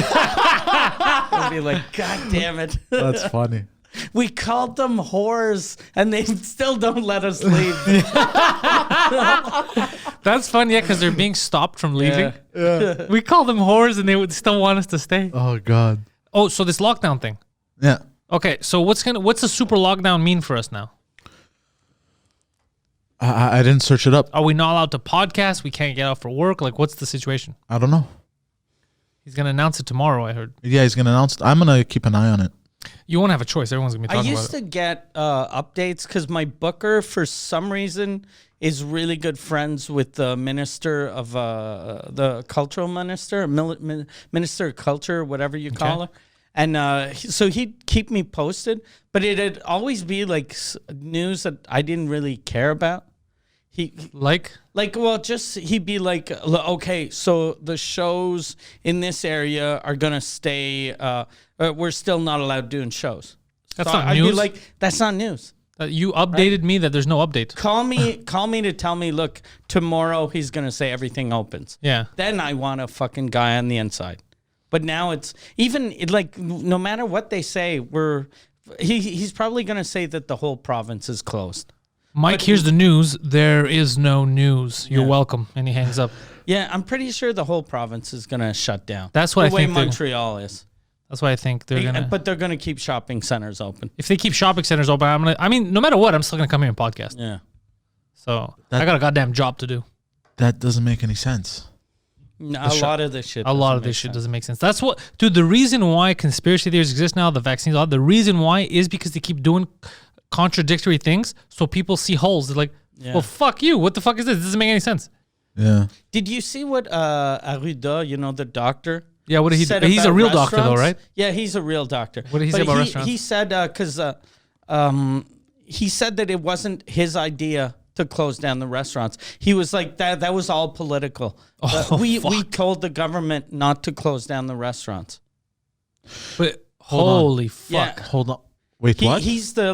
They'll be like, God damn it. That's funny. We called them whores and they still don't let us leave. That's fun, yeah, because they're being stopped from leaving. Yeah. We call them whores, and they would still want us to stay. Oh God. Oh, so this lockdown thing. Yeah. Okay, so what's the super lockdown mean for us now? I didn't search it up. Are we not allowed to podcast? We can't get out for work. Like, what's the situation? I don't know. He's gonna announce it tomorrow. I heard. Yeah, he's gonna announce it. I'm gonna keep an eye on it. You won't have a choice. Everyone's gonna be I talking used about to get updates because my booker, for some reason, is really good friends with the minister of the cultural minister, minister of culture, whatever you call her. And so he'd keep me posted, but it'd always be like news that I didn't really care about. it. He'd be like, okay, so the shows in this area are gonna stay. We're still not allowed doing shows. That's So not I'd be news. like, that's not news. You updated me that there's no update. Call me to tell me, look, tomorrow he's gonna say everything opens. Yeah. Then I want a fucking guy on the inside. But now it's like no matter what they say, he's probably gonna say that the whole province is closed. Mike, here's the news. There is no news. You're welcome. And he hangs up. Yeah, I'm pretty sure the whole province is gonna shut down. That's what the I way think they're- Montreal is. That's why I think they're gonna. But they're gonna keep shopping centers open. If they keep shopping centers open, no matter what, I'm still gonna come here and podcast. Yeah. So I got a goddamn job to do. That doesn't make any sense. No, a lot of this shit. A lot of this shit doesn't make sense. That's what, dude. The reason why conspiracy theories exist now, the vaccines, the reason why is because they keep doing contradictory things, so people see holes. They're like, well, fuck you. What the fuck is this? This doesn't make any sense. Yeah. Did you see what Arruda, the doctor? Yeah, what did he do? said He's a about real doctor, though, restaurants? right? Yeah, he's a real doctor. What did he say about restaurants? He said because he said that it wasn't his idea to close down the restaurants. He was like that was all political. Oh, we fuck. told the government not to close down the restaurants. But holy fuck. Yeah. Hold on. Wait, what? He's the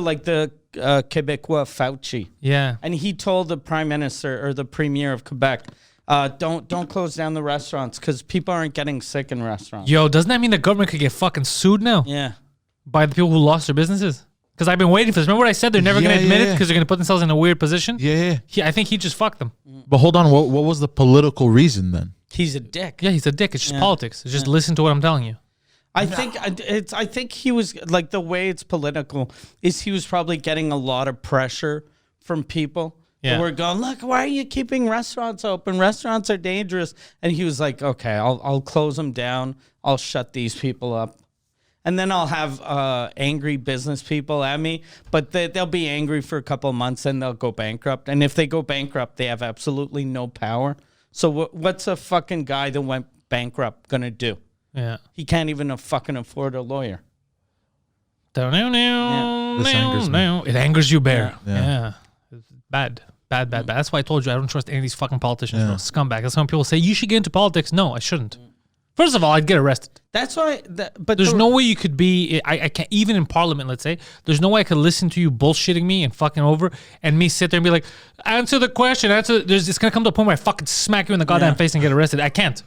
Quebecois Fauci. Yeah. And he told the prime minister or the premier of Quebec, don't close down the restaurants because people aren't getting sick in restaurants. Yo, doesn't that mean the government could get fucking sued now Yeah. by the people who lost their businesses? Because I've been waiting for this. Remember what I said? They're never going to admit it yeah. because they're going to put themselves in a weird position? yeah. I think he just fucked them. But hold on. What was the political reason then? He's a dick. Yeah, he's a dick. It's just politics. It's just listen to what I'm telling you. I think he was like the way it's political is he was probably getting a lot of pressure from people. Yeah. Who were going, look, why are you keeping restaurants open? Restaurants are dangerous. And he was like, okay, I'll close them down. I'll shut these people up. And then I'll have angry business people at me, but they'll be angry for a couple of months and they'll go bankrupt. And if they go bankrupt, they have absolutely no power. So what's a fucking guy that went bankrupt going to do? Yeah. He can't even fucking afford a lawyer. This angers me. It angers you, Bear. Yeah. Yeah. It's bad. That's why I told you I don't trust any of these fucking politicians. Bro. Scumbag. That's when people say you should get into politics. No, I shouldn't. First of all, I'd get arrested. That's why. But There's no way you could be. I can't even in Parliament. Let's say there's no way I could listen to you bullshitting me and fucking over, and me sit there and be like, answer the question. It's gonna come to a point where I fucking smack you in the goddamn face and get arrested. I can't.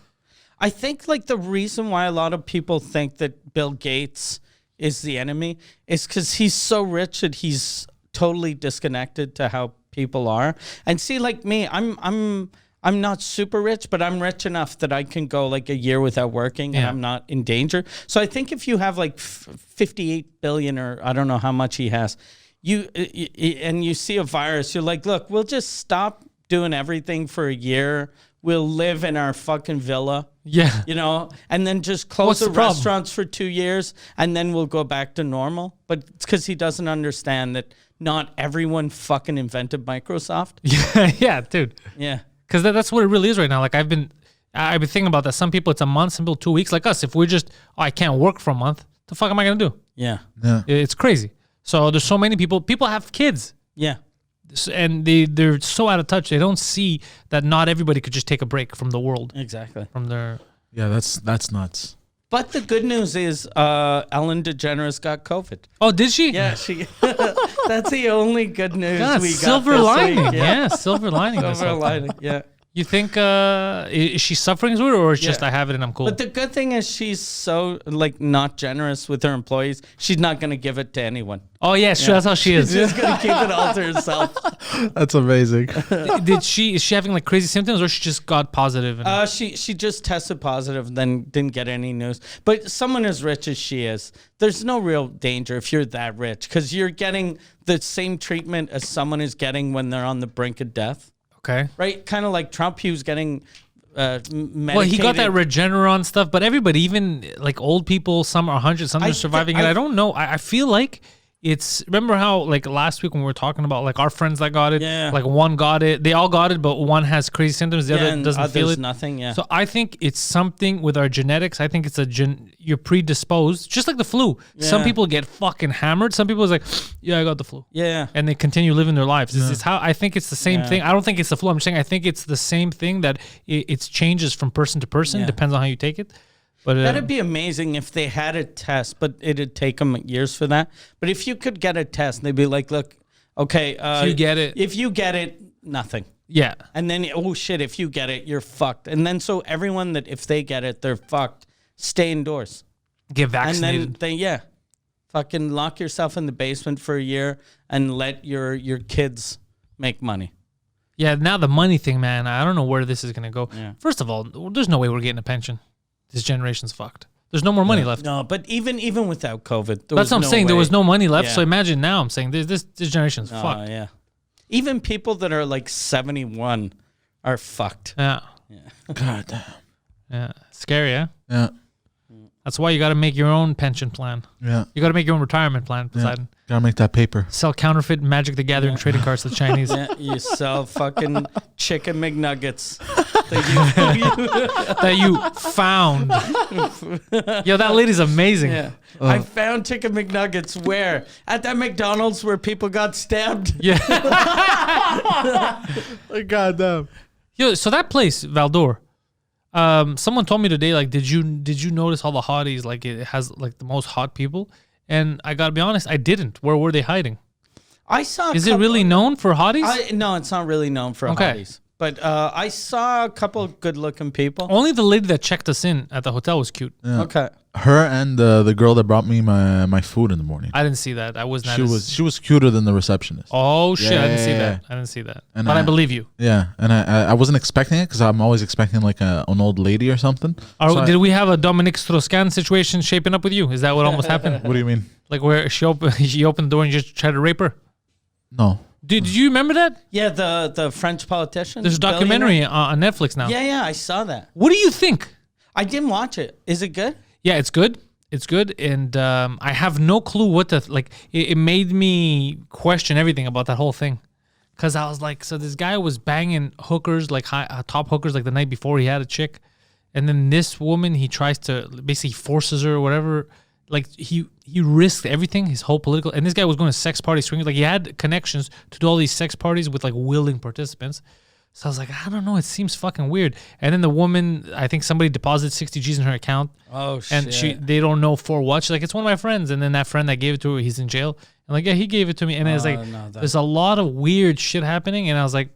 I think like the reason why a lot of people think that Bill Gates is the enemy is because he's so rich that he's totally disconnected to how people are. And see, like me, I'm not super rich, but I'm rich enough that I can go like a year without working and I'm not in danger. So I think if you have like 58 billion or I don't know how much he has, and you see a virus, you're like, look, we'll just stop doing everything for a year. We'll live in our fucking villa. Yeah. You know, and then just close the restaurants for 2 years and then we'll go back to normal. But it's because he doesn't understand that not everyone fucking invented Microsoft. Yeah, dude. Yeah. Because that's what it really is right now. Like I've been thinking about that. Some people it's a month, some people 2 weeks. Like us, if we're just I can't work for a month, the fuck am I gonna do? Yeah. It's crazy. So there's so many people. People have kids. Yeah. And they're so out of touch. They don't see that not everybody could just take a break from the world. Exactly. From their Yeah, that's nuts. But the good news is Ellen DeGeneres got COVID. Oh, did she? Yeah, she. That's the only good news God, we got. silver this lining. week. Yeah, silver lining. Silver lining. Yeah. You think is she suffering through it, or it's just I have it and I'm cool? But the good thing is she's so like not generous with her employees. She's not going to give it to anyone. Oh yeah, sure. That's how she is. She's just going to keep it all to herself. That's amazing. Is she having like crazy symptoms, or she just got positive? And She just tested positive, then didn't get any news. But someone as rich as she is, there's no real danger if you're that rich because you're getting the same treatment as someone is getting when they're on the brink of death. Okay. Right? Kind of like Trump, he was getting medicated. Well, he got that Regeneron stuff, but everybody, even like old people, some are 100, some are surviving it. I don't know. I feel like it's, remember how like last week when we were talking about like our friends that got it, like one got it, they all got it, but one has crazy symptoms, the other doesn't feel it. Nothing, yeah. So I think it's something with our genetics. I think it's you're predisposed, just like the flu. Yeah. Some people get fucking hammered. Some people is like, yeah, I got the flu. Yeah. And they continue living their lives. This is how I think it's the same thing. I don't think it's the flu. I'm saying I think it's the same thing that it changes from person to person. Depends on how you take it. But that'd be amazing if they had a test, but it'd take them years for that. But if you could get a test, they'd be like, look, okay. If you get it, nothing. Yeah. And then, oh shit, if you get it, you're fucked. And then so everyone that if they get it, they're fucked. Stay indoors. Get vaccinated. And then fucking lock yourself in the basement for a year and let your kids make money. Yeah, now the money thing, man, I don't know where this is going to go. Yeah. First of all, there's no way we're getting a pension. This generation's fucked. There's no more money left. No, but even without COVID, that's what I'm saying. There was no money left. So imagine now. I'm saying this generation's fucked. Yeah, even people that are like 71 are fucked. Yeah. God damn. Yeah, scary. Yeah. Yeah. That's why you got to make your own pension plan. Yeah. You got to make your own retirement plan, Poseidon. Gotta make that paper. Sell counterfeit Magic the Gathering trading cards to the Chinese. Yeah, you sell fucking chicken McNuggets that you found. Yo, that lady's amazing. Yeah. I found chicken McNuggets where? At that McDonald's where people got stabbed. Yeah. God damn. Yo, so that place, Valdor, Someone told me today, like, did you notice all the hotties? Like, it has like the most hot people, and I gotta be honest, I didn't. Where were they hiding? I saw. Is it really known for hotties? No, it's not really known for hotties. But I saw a couple good-looking people. Only the lady that checked us in at the hotel was cute. Yeah. Okay. Her and the girl that brought me my food in the morning. I didn't see that. I was not. She was cuter than the receptionist. Oh shit! I didn't see Yeah. that. I didn't see that. And But I believe you. Yeah, and I wasn't expecting it because I'm always expecting like an old lady or something. Did we have a Dominic Strauss-Kahn situation shaping up with you? Is that what almost happened? What do you mean? Like where she opened the door and you just tried to rape her? No. Did you remember that? Yeah, the French politician. There's a documentary on Netflix now. Yeah, I saw that. What do you think? I didn't watch it. Is it good? Yeah, it's good. It's good, and I have no clue what to like. It made me question everything about that whole thing, because I was like, so this guy was banging hookers, like top hookers, like the night before he had a chick, and then this woman he tries to basically forces her or whatever. Like he risked everything, his whole political, and this guy was going to sex party swingers. Like he had connections to do all these sex parties with like willing participants. So I was like, I don't know, it seems fucking weird. And then the woman, I think somebody deposited 60 G's in her account. Oh shit! And they don't know for what. She's like, it's one of my friends. And then that friend that gave it to her, he's in jail. And like, yeah, he gave it to me. And it's like, there's a lot of weird shit happening. And I was like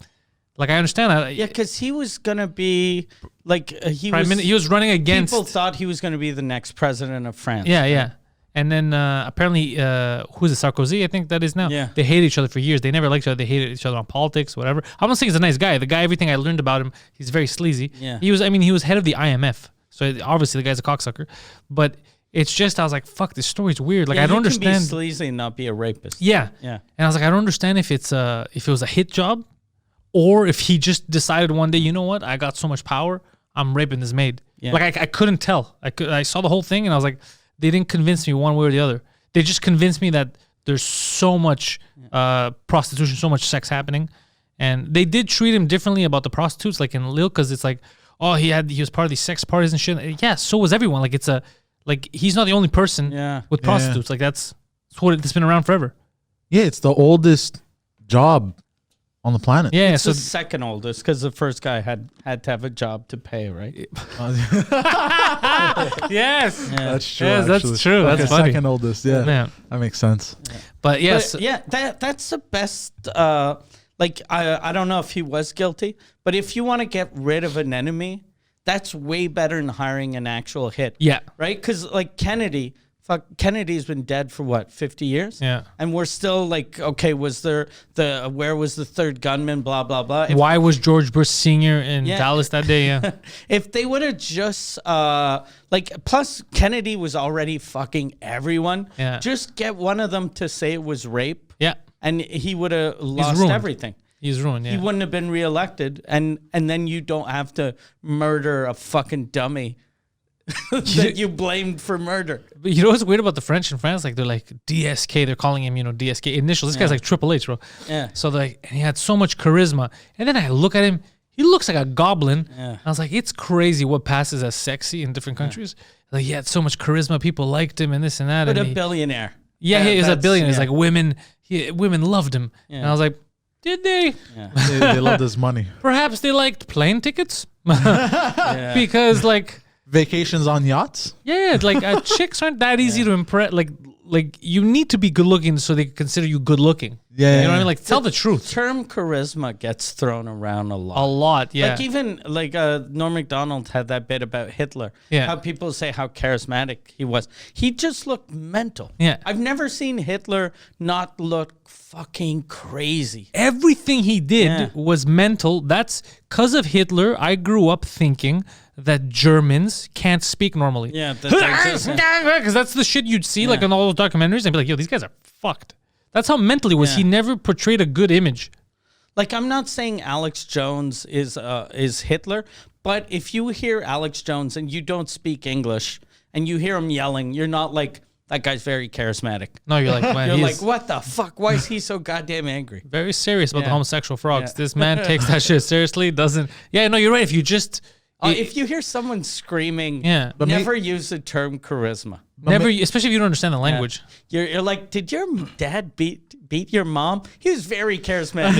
I understand. Yeah, because he was gonna be like he was running against. People thought he was gonna be the next president of France. Yeah. And then apparently, who's it, Sarkozy? I think that is now. Yeah. They hated each other for years. They never liked each other. They hated each other on politics, whatever. I'm not saying he's a nice guy. The guy, everything I learned about him, he's very sleazy. Yeah. He was head of the IMF. So obviously the guy's a cocksucker. But it's just, I was like, fuck, this story's weird. Like, Yeah, I don't you can understand. be sleazy and not be a rapist. Yeah. Yeah. And I was like, I don't understand if it was a hit job or if he just decided one day, you know what? I got so much power. I'm raping this maid. Yeah. Like, I couldn't tell. I saw the whole thing and I was like, they didn't convince me one way or the other. They just convinced me that there's so much prostitution, so much sex happening. And they did treat him differently about the prostitutes, like in Lille, because it's like, oh, he was part of these sex parties and shit. Yeah, so was everyone. Like he's not the only person with prostitutes. Like that's what it's been around forever. Yeah, it's the oldest job on the planet. Yeah, It's so the second oldest because the first guy had to have a job to pay, right? yes, That's true. Yes, that's actually. true. Okay, That's funny. second oldest. Yeah, Yeah. that makes sense. But yes, But yeah, that's the best. Like I don't know if he was guilty, but if you want to get rid of an enemy, that's way better than hiring an actual hit. yeah, Right? Because like Kennedy's been dead for what, 50 years? Yeah. And we're still like, okay, was there where was the third gunman? Blah blah blah. Why was George Bush Sr. in Yeah. Dallas that day? Yeah, If they would have just plus Kennedy was already fucking everyone. Yeah. Just get one of them to say it was rape. yeah, And he would have lost ruined. everything. he's ruined. Yeah, He wouldn't have been reelected, and then you don't have to murder a fucking dummy that you blamed for murder. But you know what's weird about the French in France? Like they're like DSK. They're calling him, DSK initials. This guy's like Triple H, bro. Yeah. So and he had so much charisma. And then I look at him. He looks like a goblin. Yeah. I was like, it's crazy what passes as sexy in different countries. Like he had so much charisma. People liked him and this and that. But and a billionaire. yeah, he was a that's- billionaire. It's yeah. like women loved him. And I was like, did they? They loved his money. Perhaps they liked plane tickets because like. Vacations on yachts. Yeah, like chicks aren't that easy to impress. Like you need to be good looking so they consider you good looking. Yeah, you know what I mean. Like tell the truth. Term charisma gets thrown around a lot. A lot, yeah. Like even like Norm Macdonald had that bit about Hitler. Yeah. How people say how charismatic he was. He just looked mental. Yeah. I've never seen Hitler not look fucking crazy. Everything he did Yeah. was mental. That's because of Hitler. I grew up thinking that Germans can't speak normally. Yeah. Because that's the shit you'd see like in all those documentaries and be like, yo, these guys are fucked. That's how mental he was. Yeah. He never portrayed a good image. Like I'm not saying Alex Jones is Hitler, but if you hear Alex Jones and you don't speak English and you hear him yelling, you're not like, that guy's very charismatic. No, you're like, man, You're he's like, what the fuck? Why is he so goddamn angry? very serious about the Yeah. homosexual frogs. Yeah. This man takes that shit seriously. Doesn't. Yeah, no, you're right. If you just If you hear someone screaming, Yeah. But never use the term charisma. never, especially if you don't understand the language. You're like, did your dad beat beat your mom. He was very charismatic.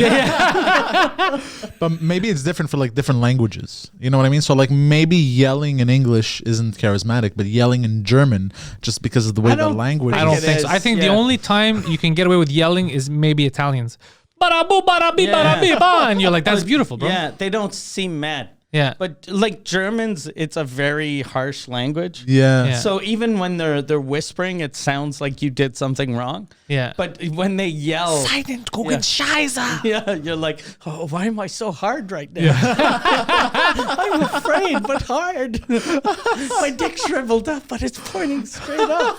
But maybe it's different for like different languages. You know what I mean? So like maybe yelling in English isn't charismatic, but yelling in German, just because of the way the language I don't is. think so. I think the only time you can get away with yelling is maybe Italians. Ba-da-boo, ba-da-bee, ba-da-bee, ba. And you're like, that's beautiful, bro. Yeah, they don't seem mad. Yeah. But like Germans, it's a very harsh language. Yeah. So even when they're whispering, it sounds like you did something wrong. Yeah. But when they yell, Silent, gucken, Scheiße. yeah, you're like, oh, why am I so hard right now? I'm afraid, but hard. My dick shriveled up, but it's pointing straight up.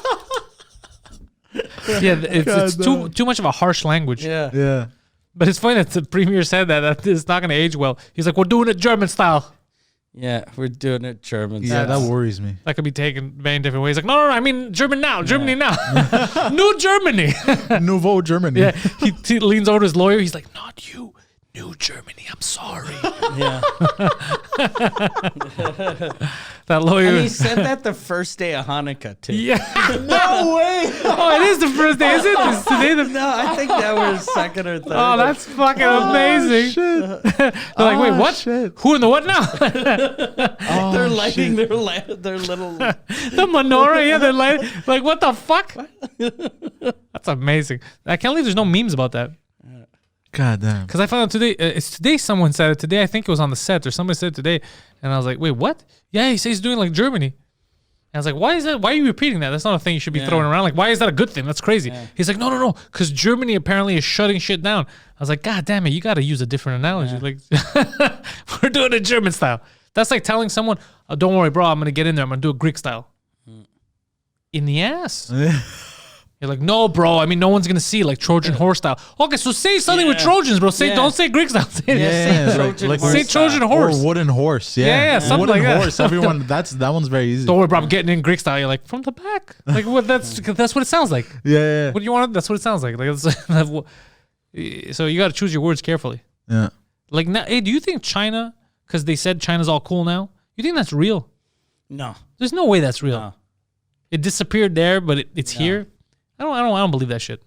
Yeah, it's too much of a harsh language. Yeah. Yeah. But it's funny that the premier said that it's not going to age well. He's like, we're doing it German style. Yeah, we're doing it German. Yeah, style. that worries me. That could be taken many different ways. Like, no, I mean German now, Germany now. New Germany. Nouveau Germany. Yeah, he leans over to his lawyer. He's like, not you. New Germany, I'm sorry. Yeah. That lawyer. And he said that the first day of Hanukkah, too. Yeah. No way. Oh, it is the first day, is it? Is today the... No, I think that was second or third. Oh, that's fucking amazing. Shit. They're like, wait, what? Shit. Who in the what now? They're lighting their little... The menorah, yeah, they're like, what the fuck? That's amazing. I can't believe there's no memes about that. God damn. Because I found out today, it's today someone said it. Today, I think it was on the set or somebody said it today. And I was like, wait, what? Yeah, he says he's doing like Germany. And I was like, why is that? Why are you repeating that? That's not a thing you should be throwing around. Like, why is that a good thing? That's crazy. Yeah. He's like, no. Because Germany apparently is shutting shit down. I was like, God damn it, you got to use a different analogy. Like, we're doing it German style. That's like telling someone, oh, don't worry, bro, I'm going to get in there. I'm going to do it Greek style. In the ass. You're like, no, bro. I mean, no one's gonna see like Trojan horse style. Okay, so say something with Trojans, bro. Don't say Greek style. Say Trojan horse say Trojan horse. Or wooden horse. Yeah, something wooden like that. horse. Everyone, that one's very easy. Don't worry, bro. I'm getting in Greek style. You're like, from the back. Like, what? That's what it sounds like. Yeah. What do you want? That's what it sounds like. So you got to choose your words carefully. Yeah. Like, now, hey, do you think China? Because they said China's all cool now. You think that's real? No. There's no way that's real. No. It disappeared there, but it's here. I don't believe that shit.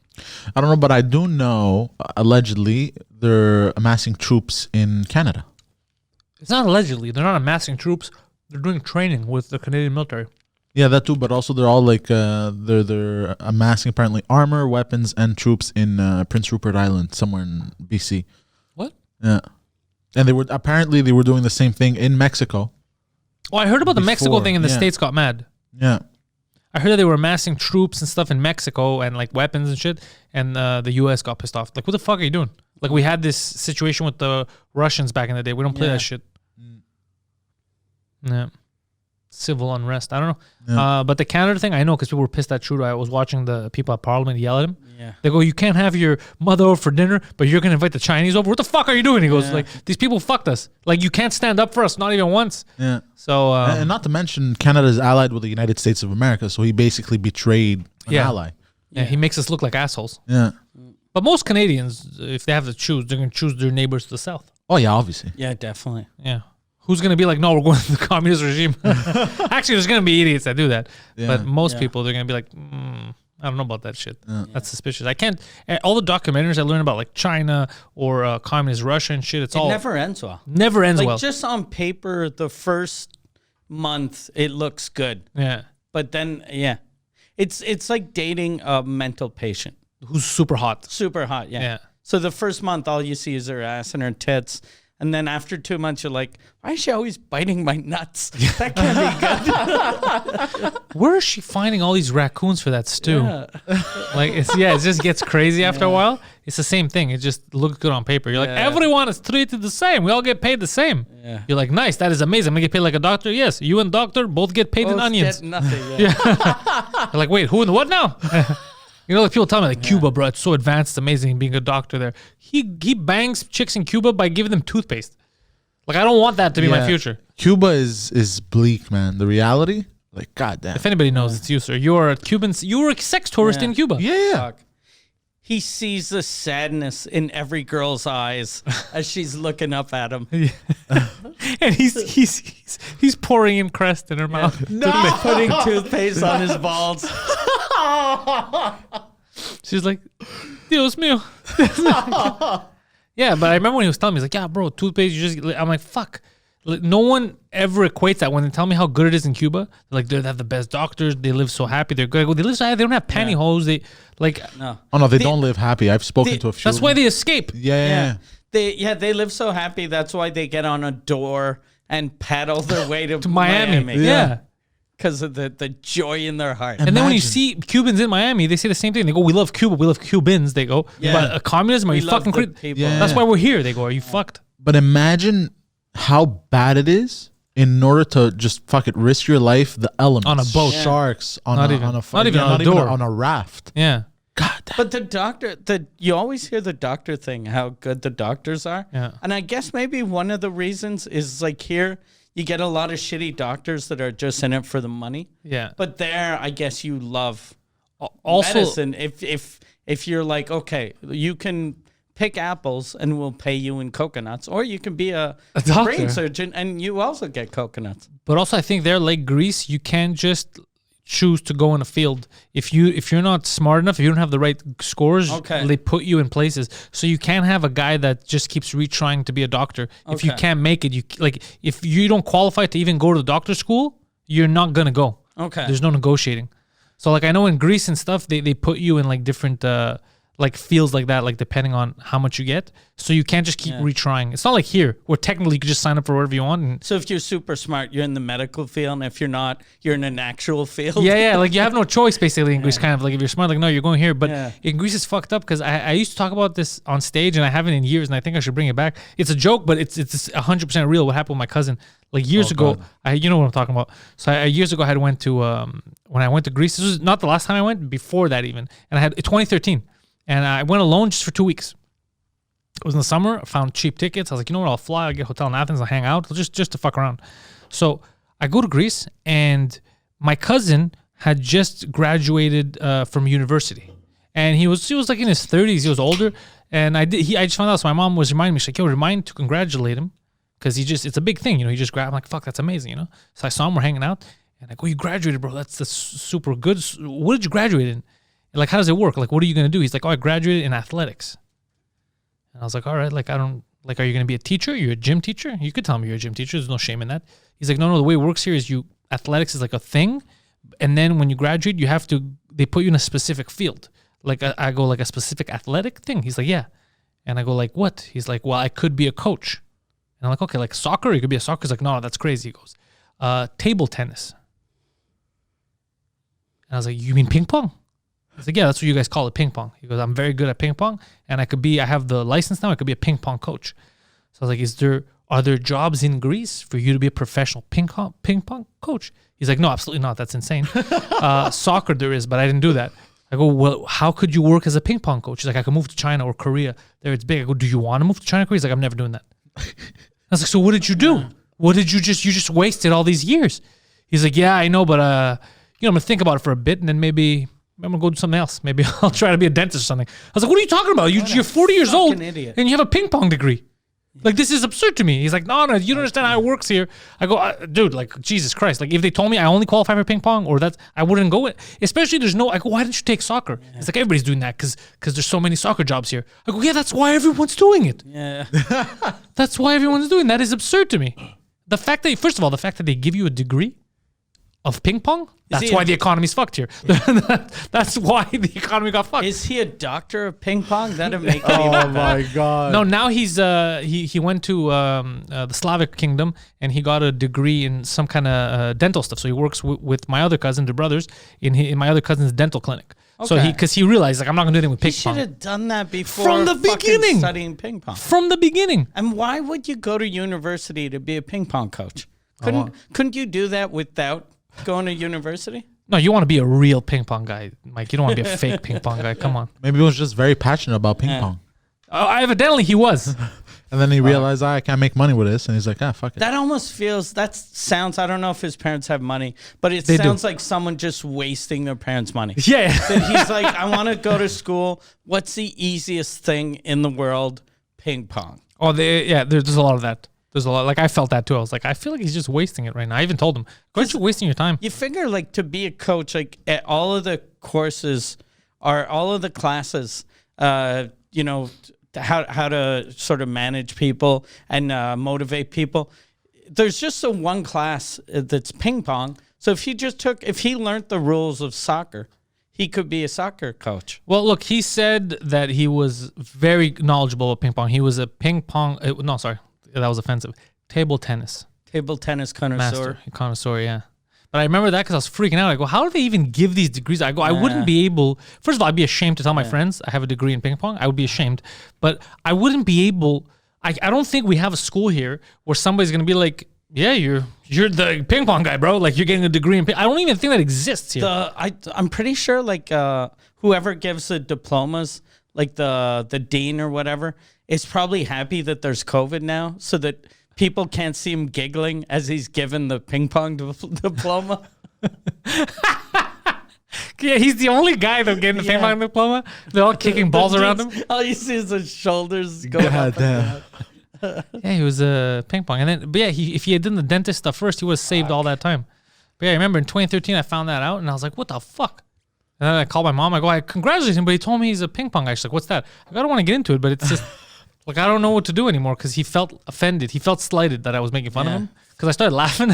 I don't know, but I do know, allegedly, they're amassing troops in Canada. It's not allegedly. They're not amassing troops. They're doing training with the Canadian military. Yeah, that too, but also they're all like, they're amassing apparently armor, weapons, and troops in Prince Rupert Island, somewhere in BC. What? Yeah. And they were doing the same thing in Mexico. Oh, I heard about the Mexico thing and the yeah. States got mad. Yeah. I heard that they were amassing troops and stuff in Mexico and like weapons and shit, and the U.S. got pissed off. Like, what the fuck are you doing? Like, we had this situation with the Russians back in the day. We don't play that shit. Yeah. Civil unrest. I don't know. Yeah. But the Canada thing, I know because people were pissed at Trudeau. I was watching the people at Parliament yell at him. Yeah. They go, you can't have your mother over for dinner, but you're going to invite the Chinese over? What the fuck are you doing? He goes, like, these people fucked us. Like, you can't stand up for us, not even once. Yeah. So, and not to mention, Canada is allied with the United States of America, so he basically betrayed an ally. Yeah, he makes us look like assholes. Yeah. But most Canadians, if they have to choose, they're going to choose their neighbors to the south. Oh, yeah, obviously. Yeah, definitely. Yeah. Who's going to be like, no, we're going to the communist regime? Actually, there's going to be idiots that do that. Yeah. But most people, they're going to be like, I don't know about that shit. That's suspicious. I can't. All the documentaries I learned about like China or communist Russia and shit, it never ends well. Never ends like, well. Just on paper, the first month, it looks good. Yeah. But then, it's like dating a mental patient. Who's super hot. Super hot, Yeah. So the first month, all you see is her ass and her tits. And then after 2 months, you're like, why is she always biting my nuts? That can't be good. Where is she finding all these raccoons for that stew? Yeah. Like, it just gets crazy after a while. It's the same thing. It just looks good on paper. You're like, everyone is treated the same. We all get paid the same. Yeah. You're like, nice. That is amazing. I'm going to get paid like a doctor. Yes. You and doctor both get paid in onions. Get nothing. Yeah. You're like, wait, who in the what now? You know, like people tell me, like, Cuba, bro, it's so advanced, it's amazing being a doctor there. He bangs chicks in Cuba by giving them toothpaste. Like, I don't want that to be my future. Cuba is bleak, man. The reality, like, goddamn. If anybody knows, it's you, sir. You're a Cuban. You were a sex tourist in Cuba. Yeah. He sees the sadness in every girl's eyes as she's looking up at him. And he's pouring in Crest in her mouth. Putting toothpaste on his balls. She's like, Dios mío. Yeah, but I remember when he was telling me, he's like, yeah, bro, toothpaste, you just, I'm like, fuck. Like, no one ever equates that when they tell me how good it is in Cuba. Like, they have the best doctors. They live so happy. They're good. I go, they live so happy. They don't have pantyhose. They, like, No. Oh no, they don't live happy. I've spoken to a few. that's why they escape. Yeah. They live so happy. That's why they get on a door and paddle their way to Miami. Yeah. Yeah. Because of the joy in their heart. And then when you Imagine. see Cubans in Miami, they say the same thing. They go, we love Cuba. We love Cubans. They go, Yeah. but communism, are We you love fucking the crazy? people. Yeah. That's why we're here. They go, are you fucked? But imagine how bad it is in order to just fuck it, risk your life, the elements On a boat. sharks, on Not a, even- on a not even on a door. on a raft. Yeah. God, But the doctor, you always hear the doctor thing, how good the doctors are. Yeah. And I guess maybe one of the reasons is like here, you get a lot of shitty doctors that are just in it for the money. Yeah. But there, I guess you love Also, medicine. If you're like, okay, you can pick apples and we'll pay you in coconuts, or you can be a doctor. brain surgeon and you also get coconuts. but also I think there, like Greece, you can't just choose to go in a field if you're not smart enough, if you don't have the right scores. Okay. They put you in places, so you can't have a guy that just keeps retrying to be a doctor. If you Okay. can't make it, you like if you don't qualify to even go to the doctor school, you're not gonna go. Okay. There's no negotiating. So like I know in Greece and stuff, they put you in like different like fields like that, like depending on how much you get. So you can't just keep retrying. It's not like here where technically you could just sign up for whatever you want. And So if you're super smart, you're in the medical field, and if you're not, you're in an actual field. yeah, like you have no choice basically in Greece. Kind of like if you're smart, like no, you're going here. But Yeah. in Greece, it's fucked up because I used to talk about this on stage and I haven't in years, and I think I should bring it back. It's a joke, but it's 100% real. What happened with my cousin like years ago? God. You know what I'm talking about. So years ago, I had went to when I went to Greece. This was not the last time I went. Before that, even, and I had 2013, and I went alone just for 2 weeks. It was in the summer. I found cheap tickets. I was like, you know what? I'll fly. I'll get a hotel in Athens. I'll hang out just to fuck around. So I go to Greece, and my cousin had just graduated from university, and he was like in his 30s. He was older, and I just found out. So my mom was reminding me. She's like, yo, remind to congratulate him because it's a big thing. You know, he just grabbed. I'm like, fuck, that's amazing. You know. So I saw him. We're hanging out, and I go, you graduated, bro. That's super good. What did you graduate in? Like, how does it work? Like, what are you gonna do? He's like, oh, I graduated in athletics. And I was like, all right, like, I don't, like, are you going to be a teacher? You're a gym teacher? You could tell me you're a gym teacher. There's no shame in that. He's like, no, the way it works here is athletics is like a thing. And then when you graduate, they put you in a specific field. Like, I go, like, a specific athletic thing. He's like, yeah. And I go, like, what? He's like, well, I could be a coach. And I'm like, okay, like soccer? You could be a soccer? He's like, no, that's crazy. He goes, table tennis. And I was like, you mean ping pong? He's like, yeah, that's what you guys call it, ping pong. He goes, I'm very good at ping pong, and I have the license now. I could be a ping pong coach. So I was like, are there jobs in Greece for you to be a professional ping pong coach? He's like, no, absolutely not. That's insane. Soccer there is, but I didn't do that. I go, well, how could you work as a ping pong coach? He's like, I could move to China or Korea. There it's big. I go, do you want to move to China or Korea? He's like, I'm never doing that. I was like, so what did you do? What did you just wasted all these years? He's like, yeah, I know, but I'm going to think about it for a bit, and then maybe I'm going to go do something else. Maybe I'll try to be a dentist or something. I was like, what are you talking about? You're 40 years old, idiot. and you have a ping pong degree. Like, this is absurd to me. He's like, no, you don't understand how it works here. I go, dude, like, Jesus Christ. Like, if they told me I only qualify for ping pong, I wouldn't go. Especially I go, why didn't you take soccer? Yeah. It's like, everybody's doing that because there's so many soccer jobs here. I go, yeah, that's why everyone's doing it. Yeah. That's why everyone's doing that. Is absurd to me. The fact that they give you a degree of ping pong, that's why the economy's fucked here. That's why the economy got fucked. Is he a doctor of ping pong? That'd make it oh even my better. God. No, now he's he went to the Slavic kingdom and he got a degree in some kind of dental stuff. So he works with my other cousin, the brothers, in my other cousin's dental clinic. So because he realized, like, I'm not gonna do anything with He ping should pong have done that before From the fucking beginning. studying ping pong. from the beginning. And why would you go to university to be a ping pong coach? Couldn't you do that without going to university? No, you want to be a real ping pong guy, Mike. You don't want to be a fake ping pong guy. Come on. Maybe he was just very passionate about ping pong. Evidently, he was. And then he realized, I can't make money with this. And he's like, fuck it. That almost sounds, I don't know if his parents have money, but it They do. sounds like someone just wasting their parents' money. Yeah. That he's like, I want to go to school. What's the easiest thing in the world? Ping pong. There's a lot of that. There's a lot. Like, I felt that too. I was like, I feel like he's just wasting it right now. I even told him, aren't you wasting your time? You figure, like, to be a coach, like, at all of the courses or all of the classes you know, how to sort of manage people and motivate people. There's just a one class that's ping pong. So if he learned the rules of soccer, he could be a soccer coach. Well, look, he said that he was very knowledgeable about ping pong. He was a ping pong. No, sorry, that was offensive. Table tennis Connoisseur. Connoisseur, yeah. But I remember that because I was freaking out. I go, how do they even give these degrees? I go, I wouldn't be able. First of all, I'd be ashamed to tell my friends I have a degree in ping pong. I would be ashamed. But I wouldn't be able. I don't think we have a school here where somebody's going to be like, yeah, you're the ping pong guy, bro. Like, you're getting a degree in ping. I don't even think that exists here. I'm pretty sure, like, whoever gives the diplomas, like the dean or whatever, is probably happy that there's COVID now so that people can't see him giggling as he's given the ping pong diploma. Yeah, he's the only guy that's getting the ping pong diploma. They're all kicking balls around him. All you see is his shoulders going up. Yeah, he was ping pong. And then, but yeah, if he had done the dentist stuff first, he would have saved all that time. But yeah, I remember in 2013, I found that out, and I was like, what the fuck? And then I called my mom. I go, I congratulate him, but he told me he's a ping pong guy. She's like, what's that? I don't want to get into it, but it's just... Like, I don't know what to do anymore because he felt offended. He felt slighted that I was making fun of him because I started laughing.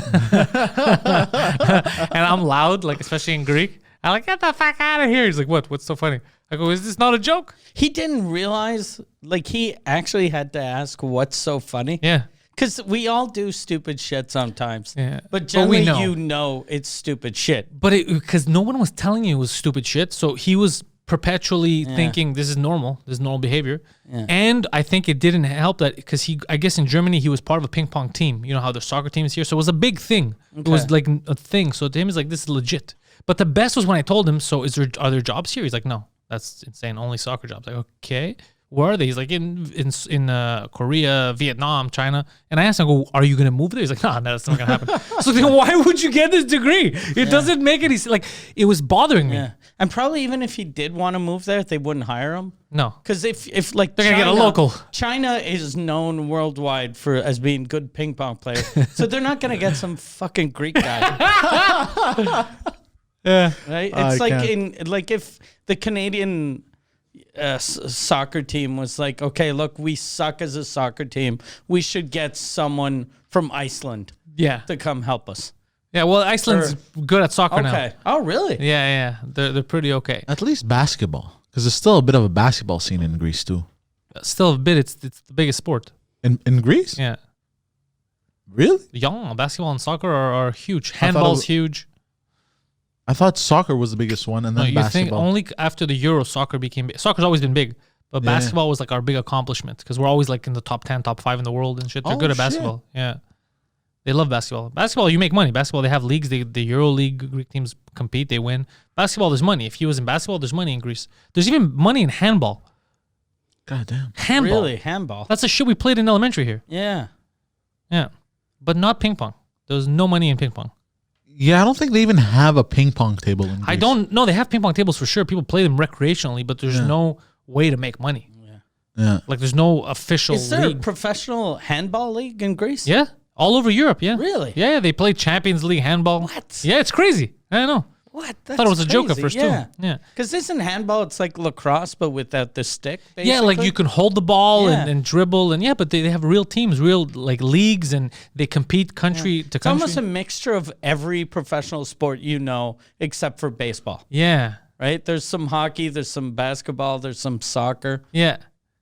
And I'm loud, like, especially in Greek. I'm like, get the fuck out of here. He's like, what? What's so funny? I go, is this not a joke? He didn't realize, like, he actually had to ask what's so funny. Yeah. Because we all do stupid shit sometimes. Yeah. But generally, know. you know it's stupid shit. But because no one was telling you it was stupid shit. So he was perpetually thinking this is normal behavior. Yeah. And I think it didn't help that because I guess in Germany, he was part of a ping pong team. You know how the soccer team is here. So it was a big thing. Okay. It was like a thing. So to him, it's like, this is legit. But the best was when I told him, so are there jobs here? He's like, no, that's insane. Only soccer jobs. Like, okay. Where are they? He's like, in Korea, Vietnam, China. And I asked him, I go, are you going to move there? He's like, no, that's not going to happen. So like, why would you get this degree? It doesn't make any sense. Like, it was bothering me. Yeah. And probably even if he did want to move there, they wouldn't hire him. No. Because if like they're going to get a local. China is known worldwide as being good ping pong players. So they're not going to get some fucking Greek guy. Yeah. Right? It's if the Canadian soccer team was like, okay, look, we suck as a soccer team. We should get someone from Iceland to come help us. Yeah, well, Iceland's good at soccer now. Okay. Oh, really? Yeah. They're pretty okay. At least basketball, because there's still a bit of a basketball scene in Greece too. Still a bit. It's the biggest sport. In Greece? Yeah. Really? Yeah, basketball and soccer are huge. Handball's huge. I thought soccer was the biggest one, and then you basketball. Think only after the Euro, soccer became big. Soccer's always been big, but basketball was like our big accomplishment because we're always like in the top 10, top 5 in the world and shit. They're good at basketball. Yeah. They love basketball. Basketball, you make money. Basketball, they have leagues. The Euro League Greek teams compete. They win. Basketball, there's money. If he was in basketball, there's money in Greece. There's even money in handball. God damn. Handball. Really? Handball? That's the shit we played in elementary here. Yeah. Yeah. But not ping pong. There was no money in ping pong. Yeah, I don't think they even have a ping pong table in Greece. I don't know. They have ping pong tables for sure. People play them recreationally, but there's no way to make money. Yeah. Like there's no official Is there league. a professional handball league in Greece? Yeah. All over Europe, yeah. Really? Yeah, they play Champions League handball. What? Yeah, it's crazy. I know. What? I thought it was a joke at first, too. Yeah. Because isn't handball, it's like lacrosse, but without the stick, basically? Yeah, like you can hold the ball and dribble. And but they have real teams, real like leagues, and they compete country to It's country. almost a mixture of every professional sport except for baseball. Yeah. Right? There's some hockey, there's some basketball, there's some soccer. Yeah.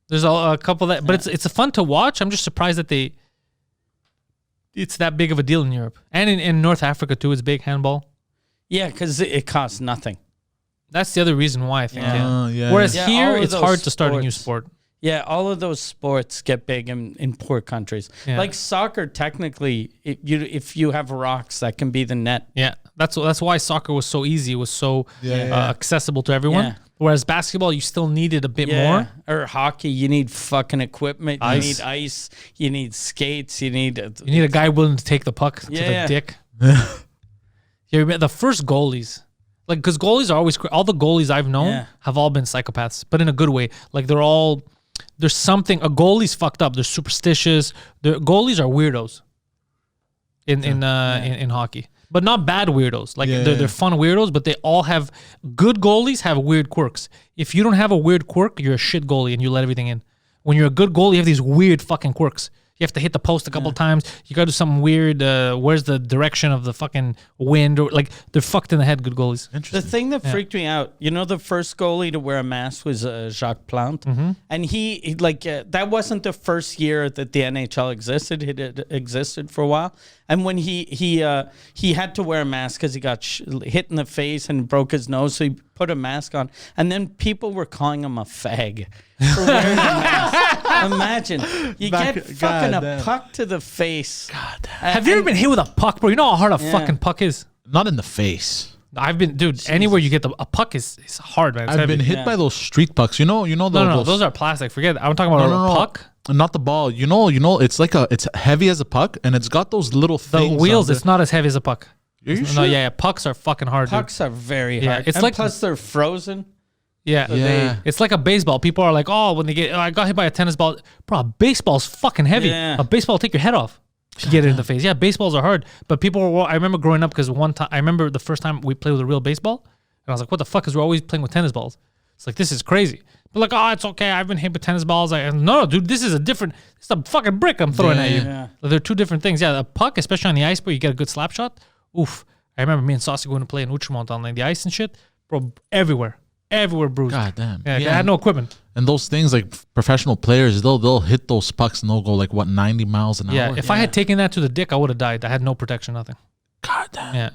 There's a couple that, but it's fun to watch. I'm just surprised that it's that big of a deal in Europe. And in North Africa, too, it's big handball. Yeah, because it costs nothing. That's the other reason why I think. Yeah. Whereas Yeah, here, all of it's those hard to start a new sports. sport. Yeah, all of those sports get big in poor countries. Yeah. Like soccer, technically, if you have rocks, that can be the net. Yeah, that's why soccer was so easy. It was so accessible to everyone. Yeah. Whereas basketball, you still needed a bit more. Or hockey, you need fucking equipment. Ice. You need ice. You need skates. You need a guy willing to take the puck to the dick. You remember the first goalies, like because goalies are always all the goalies I've known have all been psychopaths, but in a good way. Like there's something. A goalie's fucked up. They're superstitious. Goalies are weirdos. In hockey. but not bad weirdos. Like Yeah, they're fun weirdos, but they all have good goalies have weird quirks. If you don't have a weird quirk, you're a shit goalie and you let everything in. When you're a good goalie, you have these weird fucking quirks. You have to hit the post a couple times. You got to do something weird. Where's the direction of the fucking wind? Or like they're fucked in the head. Good goalies. The thing that freaked me out, you know, the first goalie to wear a mask was Jacques Plante, and he that wasn't the first year that the NHL existed. It had existed for a while, and when he had to wear a mask because he got hit in the face and broke his nose, so he put a mask on, and then people were calling him a fag for wearing a mask. Imagine you get fucking a puck to the face. God damn. Have you ever been hit with a puck, bro? You know how hard a fucking puck is. Not in the face. I've been, dude. Jesus. Anywhere you get a puck is hard, man. It's I've heavy. been hit by those street pucks. You know. No, those are plastic. Forget it. I'm talking about a puck. Not the ball. You know. It's like it's heavy as a puck, and it's got those little The things. wheels. It's not as heavy as a puck. Are you No, sure? yeah. Pucks are fucking hard. Pucks are very Yeah, hard. it's And like- plus they're frozen. Yeah. Yeah. It's like a baseball. People are like, oh, when they get, I got hit by a tennis ball. Bro, a baseball's fucking heavy. Yeah. A baseball will take your head off if you get it in the face. Yeah, baseballs are hard. But people were, I remember growing up because one time, I remember the first time we played with a real baseball. And I was like, what the fuck? Because we're always playing with tennis balls. It's like, this is crazy. But like, oh, it's okay. I've been hit with tennis balls. No, dude, this is it's a fucking brick I'm throwing at you. Yeah. Like, they're two different things. Yeah, a puck, especially on the ice where you get a good slap shot. Oof. I remember me and Saucy going to play in Outremont on like the ice and shit. Bro, everywhere bruised. God damn. Yeah, I had no equipment. And those things like professional players, they'll hit those pucks and they'll go like 90 miles an Yeah, hour. if I had taken that to the dick, I would have died. I had no protection, nothing. God damn. Yeah,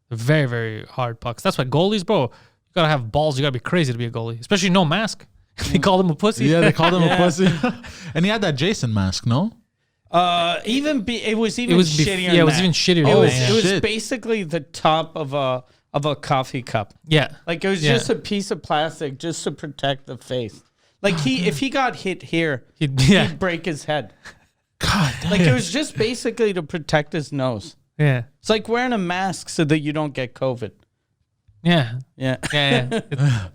they're very, very hard pucks. That's why goalies, bro, you gotta have balls. You gotta be crazy to be a goalie, especially no mask. They call them a pussy. Yeah, they called him a pussy. And he had that Jason mask, no? It was even It was shittier. yeah, it was even shittier. It was than that, it was Shit. basically the top of a coffee cup. yeah. Like it was Yeah. just a piece of plastic just to protect the face. Like if he got hit here, Yeah. he'd break his head. God damn. Like it was just basically to protect his nose. Yeah, It's like wearing a mask so that you don't get COVID. yeah, Yeah. yeah.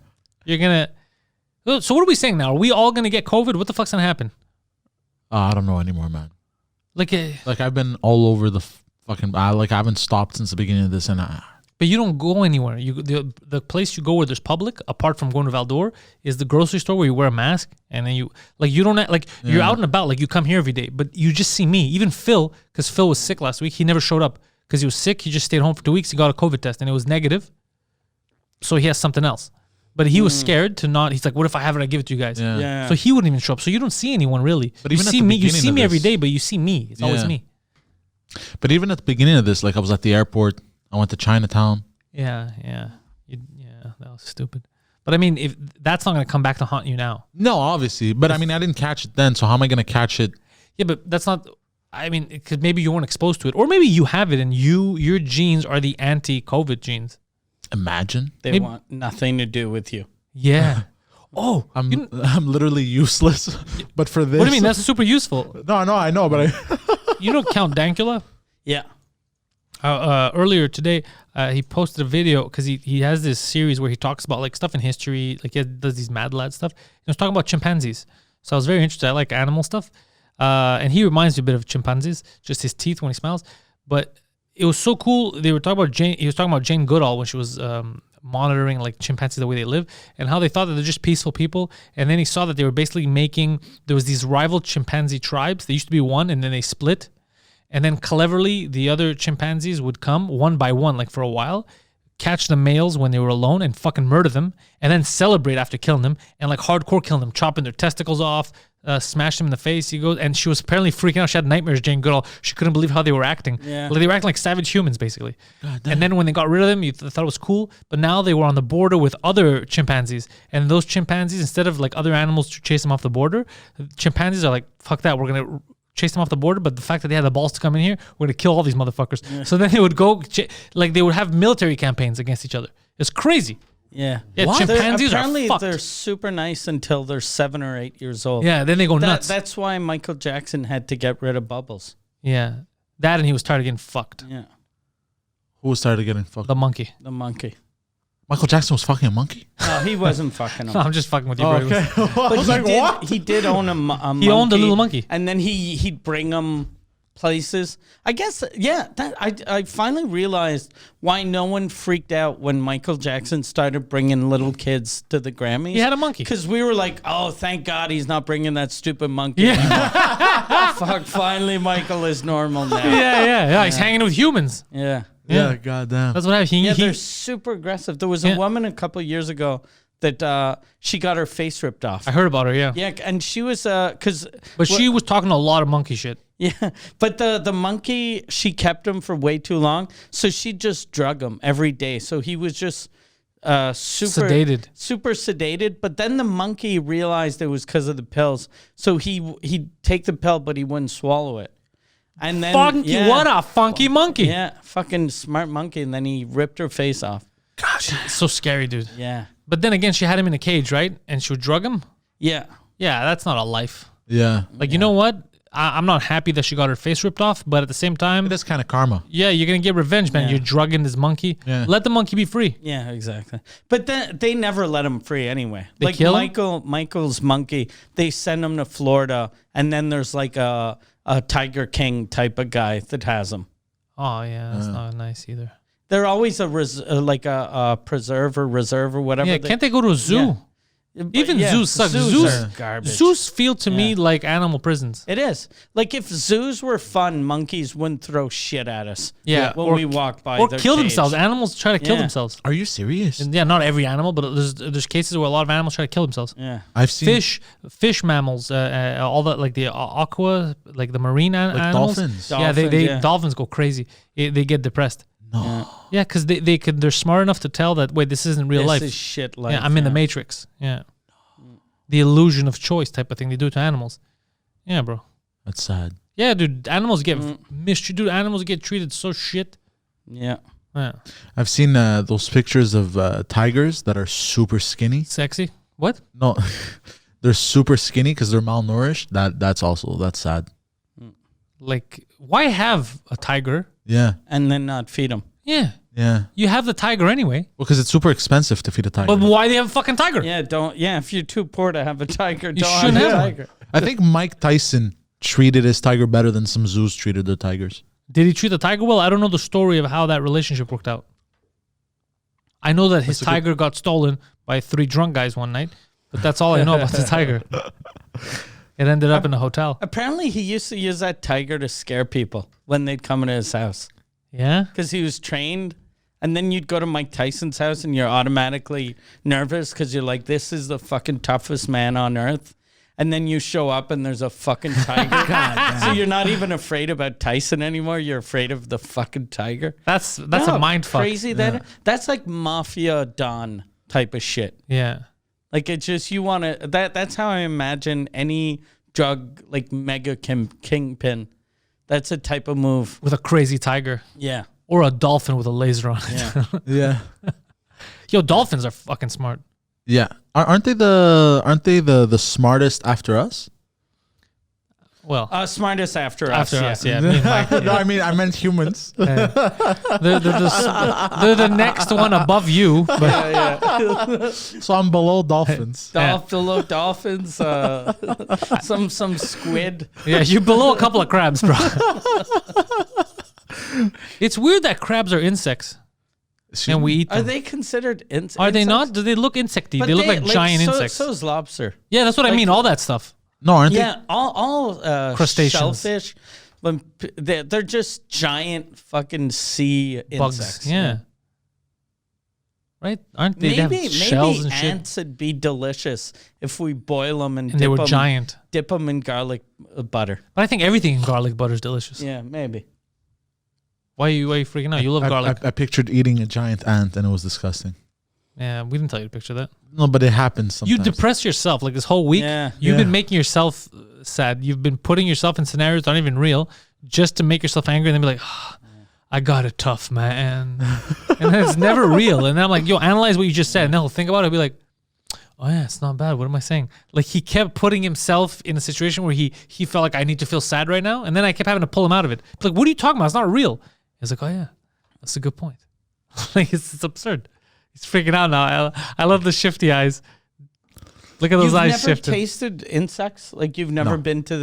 You're gonna. So what are we saying now? Are we all gonna get COVID? What the fuck's gonna happen? I don't know anymore, man. Like, Like I've been all over the fucking. I haven't stopped since the beginning of this, and but you don't go anywhere. The place you go where there's public, apart from going to Valdor, is the grocery store where you wear a mask and then you don't like you're out and about. Like you come here every day, but you just see me. Even Phil, because Phil was sick last week, he never showed up because he was sick. He just stayed home for 2 weeks. He got a COVID test and it was negative, so he has something else. But he was scared to not. He's like, "What if I have it? I give it to you guys." Yeah. Yeah. So he wouldn't even show up. So you don't see anyone really. But you even at see the me. You beginning see of me every this- day, but you see me. It's always Yeah. me. But even at the beginning of this, like I was at the airport. I went to Chinatown. Yeah, yeah, that was stupid. But I mean, if that's not gonna come back to haunt you now. No, obviously, but I mean, I didn't catch it then. So how am I gonna catch it? Yeah, but that's not. I mean, because maybe you weren't exposed to it, or maybe you have it, and your genes are the anti-COVID genes. Imagine. They want nothing to do with you. Yeah. Oh, I'm literally useless. But for this, what do you mean? That's super useful. No, I know, but I. You know Count Dankula? Yeah. Earlier today, he posted a video because he has this series where he talks about like stuff in history, like he does these Mad Lad stuff. He was talking about chimpanzees, so I was very interested. I like animal stuff, and he reminds me a bit of chimpanzees, just his teeth when he smiles. But it was so cool. They were talking about Jane. He was talking about Jane Goodall when she was monitoring like chimpanzees, the way they live, and how they thought that they're just peaceful people. And then he saw that they were basically there was these rival chimpanzee tribes. They used to be one, and then they split. And then cleverly, the other chimpanzees would come one by one, like for a while, catch the males when they were alone and fucking murder them, and then celebrate after killing them, and like hardcore killing them, chopping their testicles off, smash them in the face. He goes, and she was apparently freaking out. She had nightmares, Jane Goodall. She couldn't believe how they were acting. Yeah. Like they were acting like savage humans, basically. And then when they got rid of them, you thought it was cool, but now they were on the border with other chimpanzees, and those chimpanzees, instead of like other animals to chase them off the border, chimpanzees are like, fuck that, we're gonna chase them off the border, but the fact that they had the balls to come in here, we're gonna kill all these motherfuckers. Yeah. So then they would go, like they would have military campaigns against each other. It's crazy. Yeah. Yeah, chimpanzees apparently are fucked. they're super nice until they're 7 or 8 years old. Yeah, then they go nuts. That's why Michael Jackson had to get rid of Bubbles. Yeah, that and he was tired of getting fucked. Yeah. Who was tired of getting fucked? The monkey. The monkey. Michael Jackson was fucking a monkey. No, he wasn't fucking him. No, I'm just fucking with you, bro. Okay. But he did own a monkey. He owned a little monkey. And then he'd bring him places. I guess, yeah, that I finally realized why no one freaked out when Michael Jackson started bringing little kids to the Grammys. He had a monkey. Because we were like, oh, thank God he's not bringing that stupid monkey anymore. Fuck, finally Michael is normal now. Yeah. He's hanging with humans. Yeah. Yeah, goddamn. That's what happened. Yeah, they're super aggressive. There was a Yeah. woman a couple of years ago that she got her face ripped off. I heard about her. Yeah. Yeah, and she was because But she was talking a lot of monkey shit. yeah, but the monkey, she kept him for way too long, so she just drug him every day. So he was just super sedated. But then the monkey realized it was because of the pills, so he'd take the pill, but he wouldn't swallow it. And then What a funky monkey. Yeah, fucking smart monkey. And then he ripped her face off. Gosh, it's so scary, dude. Yeah, But then again, she had him in a cage, right? And she would drug him. yeah. Yeah, that's not a life. Yeah. Like, you know what? I'm not happy that she got her face ripped off, but at the same time, That's kind of karma. yeah, you're gonna get revenge, man. Yeah. You're drugging this monkey. Yeah. Let the monkey be free. Yeah, exactly. But then they never let him free anyway. They like kill him? Michael's monkey, they send him to Florida, and then there's like a Tiger King type of guy that has him. Oh yeah, that's not nice either. They're always a preserve or reserve or whatever. Yeah, can't they go to a zoo? Yeah. Even Yeah, zoos suck. zoos are garbage. Zoos feel to me like animal prisons. It is. Like if zoos were fun, monkeys wouldn't throw shit at us. Yeah, When or- we walk by. Or their kill cage. themselves. Animals try to kill Yeah. themselves. Are you serious? And yeah, not every animal, but there's cases where a lot of animals try to kill themselves. Yeah. I've seen Fish mammals, all that, like the aqua, like the marine animals. dolphins. Yeah, they Dolphins, yeah. dolphins go crazy. They get depressed. No. Yeah, because they're smart enough to tell that wait, this isn't real This life. is shit life. Yeah, I'm in the Matrix. Yeah, the illusion of choice type of thing they do to animals. Yeah, bro. That's sad. Yeah, dude. Animals get mistreated. Dude, animals get treated so shit. Yeah. Yeah, I've seen those pictures of tigers that are super skinny. sexy. What? No, they're super skinny because they're malnourished. That's sad. Like, why have a tiger? Yeah. And then not feed them. Yeah, Yeah. you have the tiger anyway. Well, because it's super expensive to feed a tiger. But why do you have a fucking tiger? Yeah, don't. Yeah, if you're too poor to have a tiger, don't shouldn't have a have one. tiger. I think Mike Tyson treated his tiger better than some zoos treated their tigers. Did he treat the tiger well? I don't know the story of how that relationship worked out. I know that his tiger got stolen by 3 drunk guys one night, but that's all I know about the tiger. It ended up in a hotel. Apparently, he used to use that tiger to scare people when they'd come into his house Yeah? because he was trained. And then you'd go to Mike Tyson's house and you're automatically nervous because you're like, this is the fucking toughest man on earth. And then you show up and there's a fucking tiger. So you're not even afraid about Tyson anymore. You're afraid of the fucking tiger. That's No, a mind fuck. Crazy that's like mafia Don type of shit. Yeah. Like it's just you want to. That's how I imagine any drug like mega kingpin. That's a type of move. With a crazy tiger. Yeah. Or a dolphin with a laser on it. Yeah. Yeah. Yo, dolphins are fucking smart. Yeah. Aren't they the smartest after us? Well, Smartest after after us. us, yeah. Me and Mike, No, yeah. I meant humans. They're the next one above you. But So I'm below dolphins. Below dolphins, some squid. yeah, you're below a couple of crabs, bro. It's weird that crabs are insects and we eat them. Are they considered insects? Are they not? Do they look insecty? They look like giant insects. So is lobster. Yeah, that's what I mean. All that stuff. No, aren't Yeah, all Crustaceans. shellfish. They're just giant fucking sea Bugs. insects. Yeah. Right? Aren't they? They have Maybe shells and shit. ants would be delicious if we boil them and And they were dip 'em- giant. Dip them in garlic butter. But I think everything in garlic butter is delicious. Yeah, maybe. Why are you freaking out? You love they? garlic. I pictured eating a giant ant and it was disgusting. Yeah, we didn't tell you to picture that. No, but it happens sometimes. You depress yourself like this whole week. Yeah. You've Yeah. been making yourself sad. You've been putting yourself in scenarios that aren't even real just to make yourself angry and then be like, "Ah, I got it tough, man." And then it's never real. And then I'm like, yo, analyze what you just said. And then he'll think about it. He'll be like, oh, yeah, it's not bad. What am I saying? Like he kept putting himself in a situation where he felt like I need to feel sad right now. And then I kept having to pull him out of it. Like, what are you talking about? It's not real. He's like, oh, yeah, that's a good point. Like, it's absurd. He's freaking out now. I love the shifty eyes. Look at those You've eyes never shifting. tasted insects? Like you've never No. been to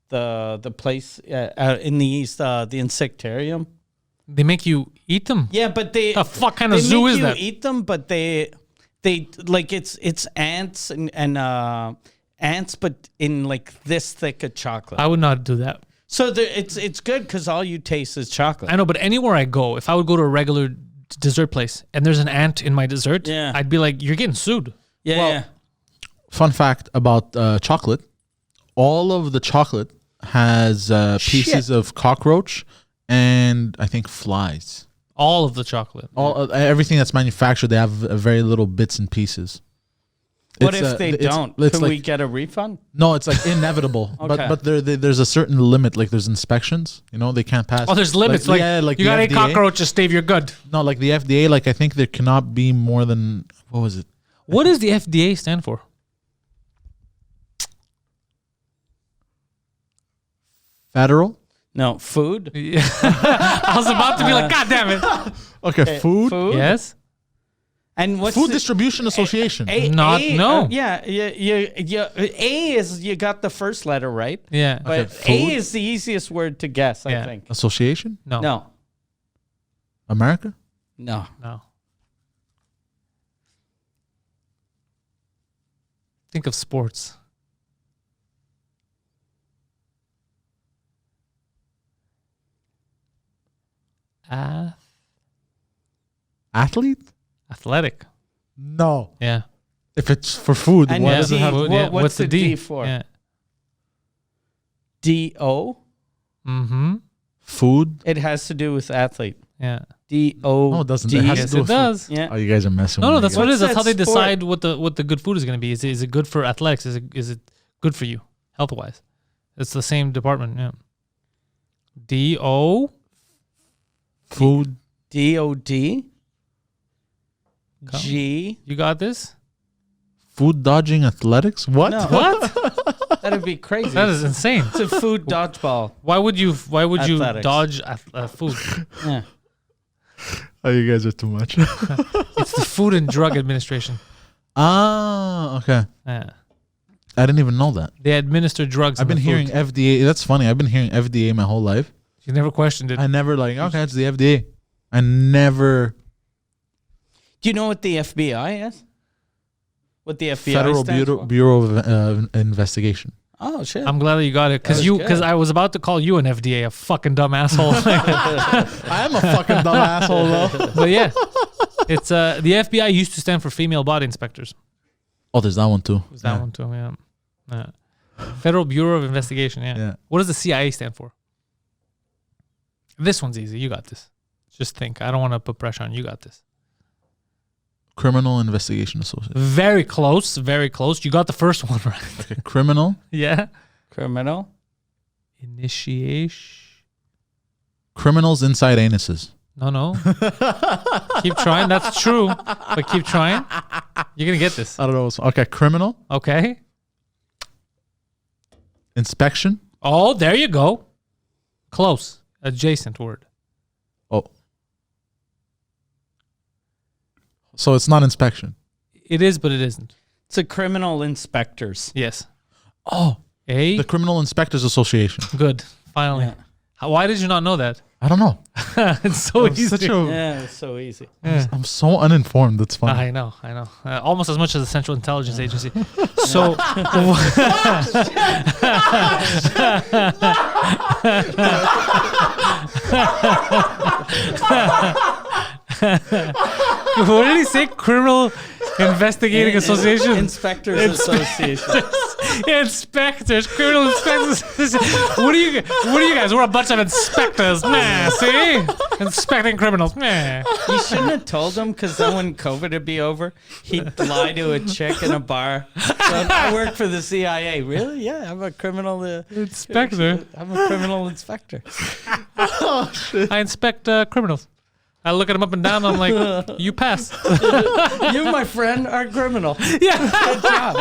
the place in the east, the insectarium. They make you eat them. Yeah, but they The fuck kind of they zoo make is you that? eat them, but they like it's ants and ants, but in like this thick of chocolate. I would not do that. So it's good because all you taste is chocolate. I know, but anywhere I go, if I would go to a regular dessert place and there's an ant in my dessert, Yeah. I'd be like, "You're getting sued." Yeah, Well, yeah. Fun fact about chocolate: all of the chocolate has pieces Shit. of cockroach and I think flies. All of the chocolate. All everything that's manufactured, they have very little bits and pieces. What It's, if they don't? It's Can like, we get a refund? no, it's like inevitable. Okay. But there's a certain limit. Like there's inspections. You know, they can't pass. Oh, there's limits. Like, yeah, like you the got 8 FDA. cockroaches, Steve. You're good. No, like the FDA. Like I think there cannot be more than what was it? What does the FDA stand for? Federal. No, food. Yeah. I was about to be like, God damn it. Okay, food. Food. Yes. And what's Food the- Distribution Association. No. yeah, A is you got the first letter right. Yeah. But Okay, A food. is the easiest word to guess, I Yeah. think. Association. No. No. America. No. No. Think of sports. Athlete. Athletic. No. Yeah. If it's for food, And why yeah. does it have? Food. What's the D for? Yeah. D-O. Mm-hmm. Food? It has to do with athlete. Yeah. D-O. No, it doesn't. D. It has to Yes, do it with food. does. Yeah. Oh, you guys are messing No, with no, me. that's what it is. What's That's how they that sport? decide what the good food is going to be. Is it good for athletics? Is it good for you health wise? It's the same department. Yeah. D-O. Food. D-O-D. Come. G. You got this? Food dodging athletics. What? No. What? That'd be crazy. That is insane. It's a food dodgeball. Why would you Athletics. dodge food? Yeah. Oh, you guys are too much. It's the Food and Drug Administration. Ah, okay. Yeah. I didn't even know that. They administer drugs. I've in been the hearing food. FDA. That's funny. I've been hearing FDA my whole life. You never questioned it. I never like. Okay, it's the FDA. I never. Do you know what the FBI is? What the FBI Federal stands Bureau, for? Bureau of Investigation. Oh, shit. I'm glad that you got it That was because good. I was about to call you an FDA, a fucking dumb asshole. I am a fucking dumb asshole though. But yeah, it's the FBI used to stand for female body inspectors. Oh, there's that one too. Was that one too? Yeah. Yeah. Federal Bureau of Investigation. Yeah. Yeah. What does the CIA stand for? This one's easy. You got this. Just think. I don't want to put pressure on you. You got this. Criminal Investigation Association. Very close. Very close. You got the first one right. Okay, criminal. Yeah. Criminal. Initiation. Criminals inside anuses. No. Keep trying. That's true. But keep trying. You're going to get this. I don't know. Okay, criminal Okay. inspection. Oh, there you go. Close. Adjacent word. Oh, so it's not inspection. It is, but it isn't. It's a criminal inspectors. Yes. Oh, A. the Criminal Inspectors Association. Good. Finally. Yeah. Why did you not know that? I don't know. It's so I'm easy. such a- Yeah, it's so easy. Yeah. I'm so uninformed. That's funny. I know. Almost as much as the Central Intelligence Agency. So, what did he say? Criminal Investigating Association? Inspectors Association. Inspectors, criminal inspectors. What are you guys? We're a bunch of inspectors. Nah, see? Inspecting criminals. Nah. You shouldn't have told him because then when COVID would be over, he'd lie to a chick in a bar. So, I work for the CIA. Really? Yeah, I'm a criminal Inspector. I'm a criminal inspector. I inspect criminals. I look at him up and down. I'm like, you pass. You, my friend, are criminal. Yeah. Good job.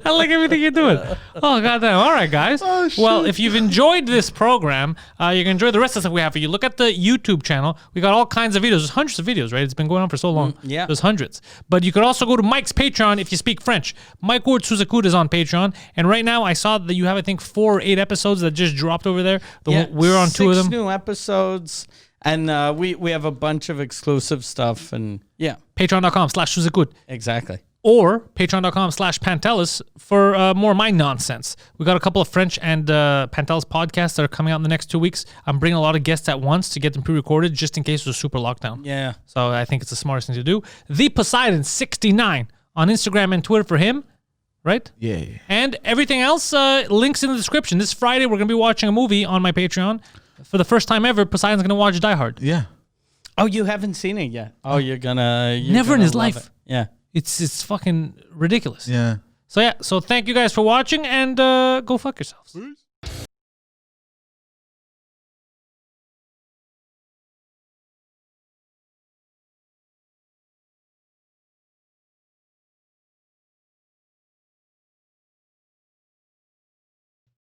I like everything you're doing. Oh, goddamn. All right, guys. Oh, shit. Well, if you've enjoyed this program, you can enjoy the rest of the stuff we have for you. Look at the YouTube channel. We got all kinds of videos. There's hundreds of videos, right? It's been going on for so long. yeah. There's hundreds. But you could also go to Mike's Patreon if you speak French. Mike Ward Suzakud is on Patreon. And right now, I saw that you have, I think, 4 or 8 episodes that just dropped over there. We're on 2 of them. 6 new episodes. And we have a bunch of exclusive stuff. And yeah. Patreon.com/Suzakud. Exactly. Or patreon.com/Pantelis for more of my nonsense. We got a couple of French and Pantelis podcasts that are coming out in the next 2 weeks. I'm bringing a lot of guests at once to get them pre-recorded just in case there's a super lockdown. Yeah. So I think it's the smartest thing to do. The Poseidon69 on Instagram and Twitter for him, right? Yeah. And everything else, links in the description. This Friday, we're going to be watching a movie on my Patreon. For the first time ever, Poseidon's going to watch Die Hard. Yeah. Oh, you haven't seen it yet. Oh, you're gonna Never in his love life. it. Yeah. It's fucking ridiculous. Yeah. So yeah, so thank you guys for watching and go fuck yourselves.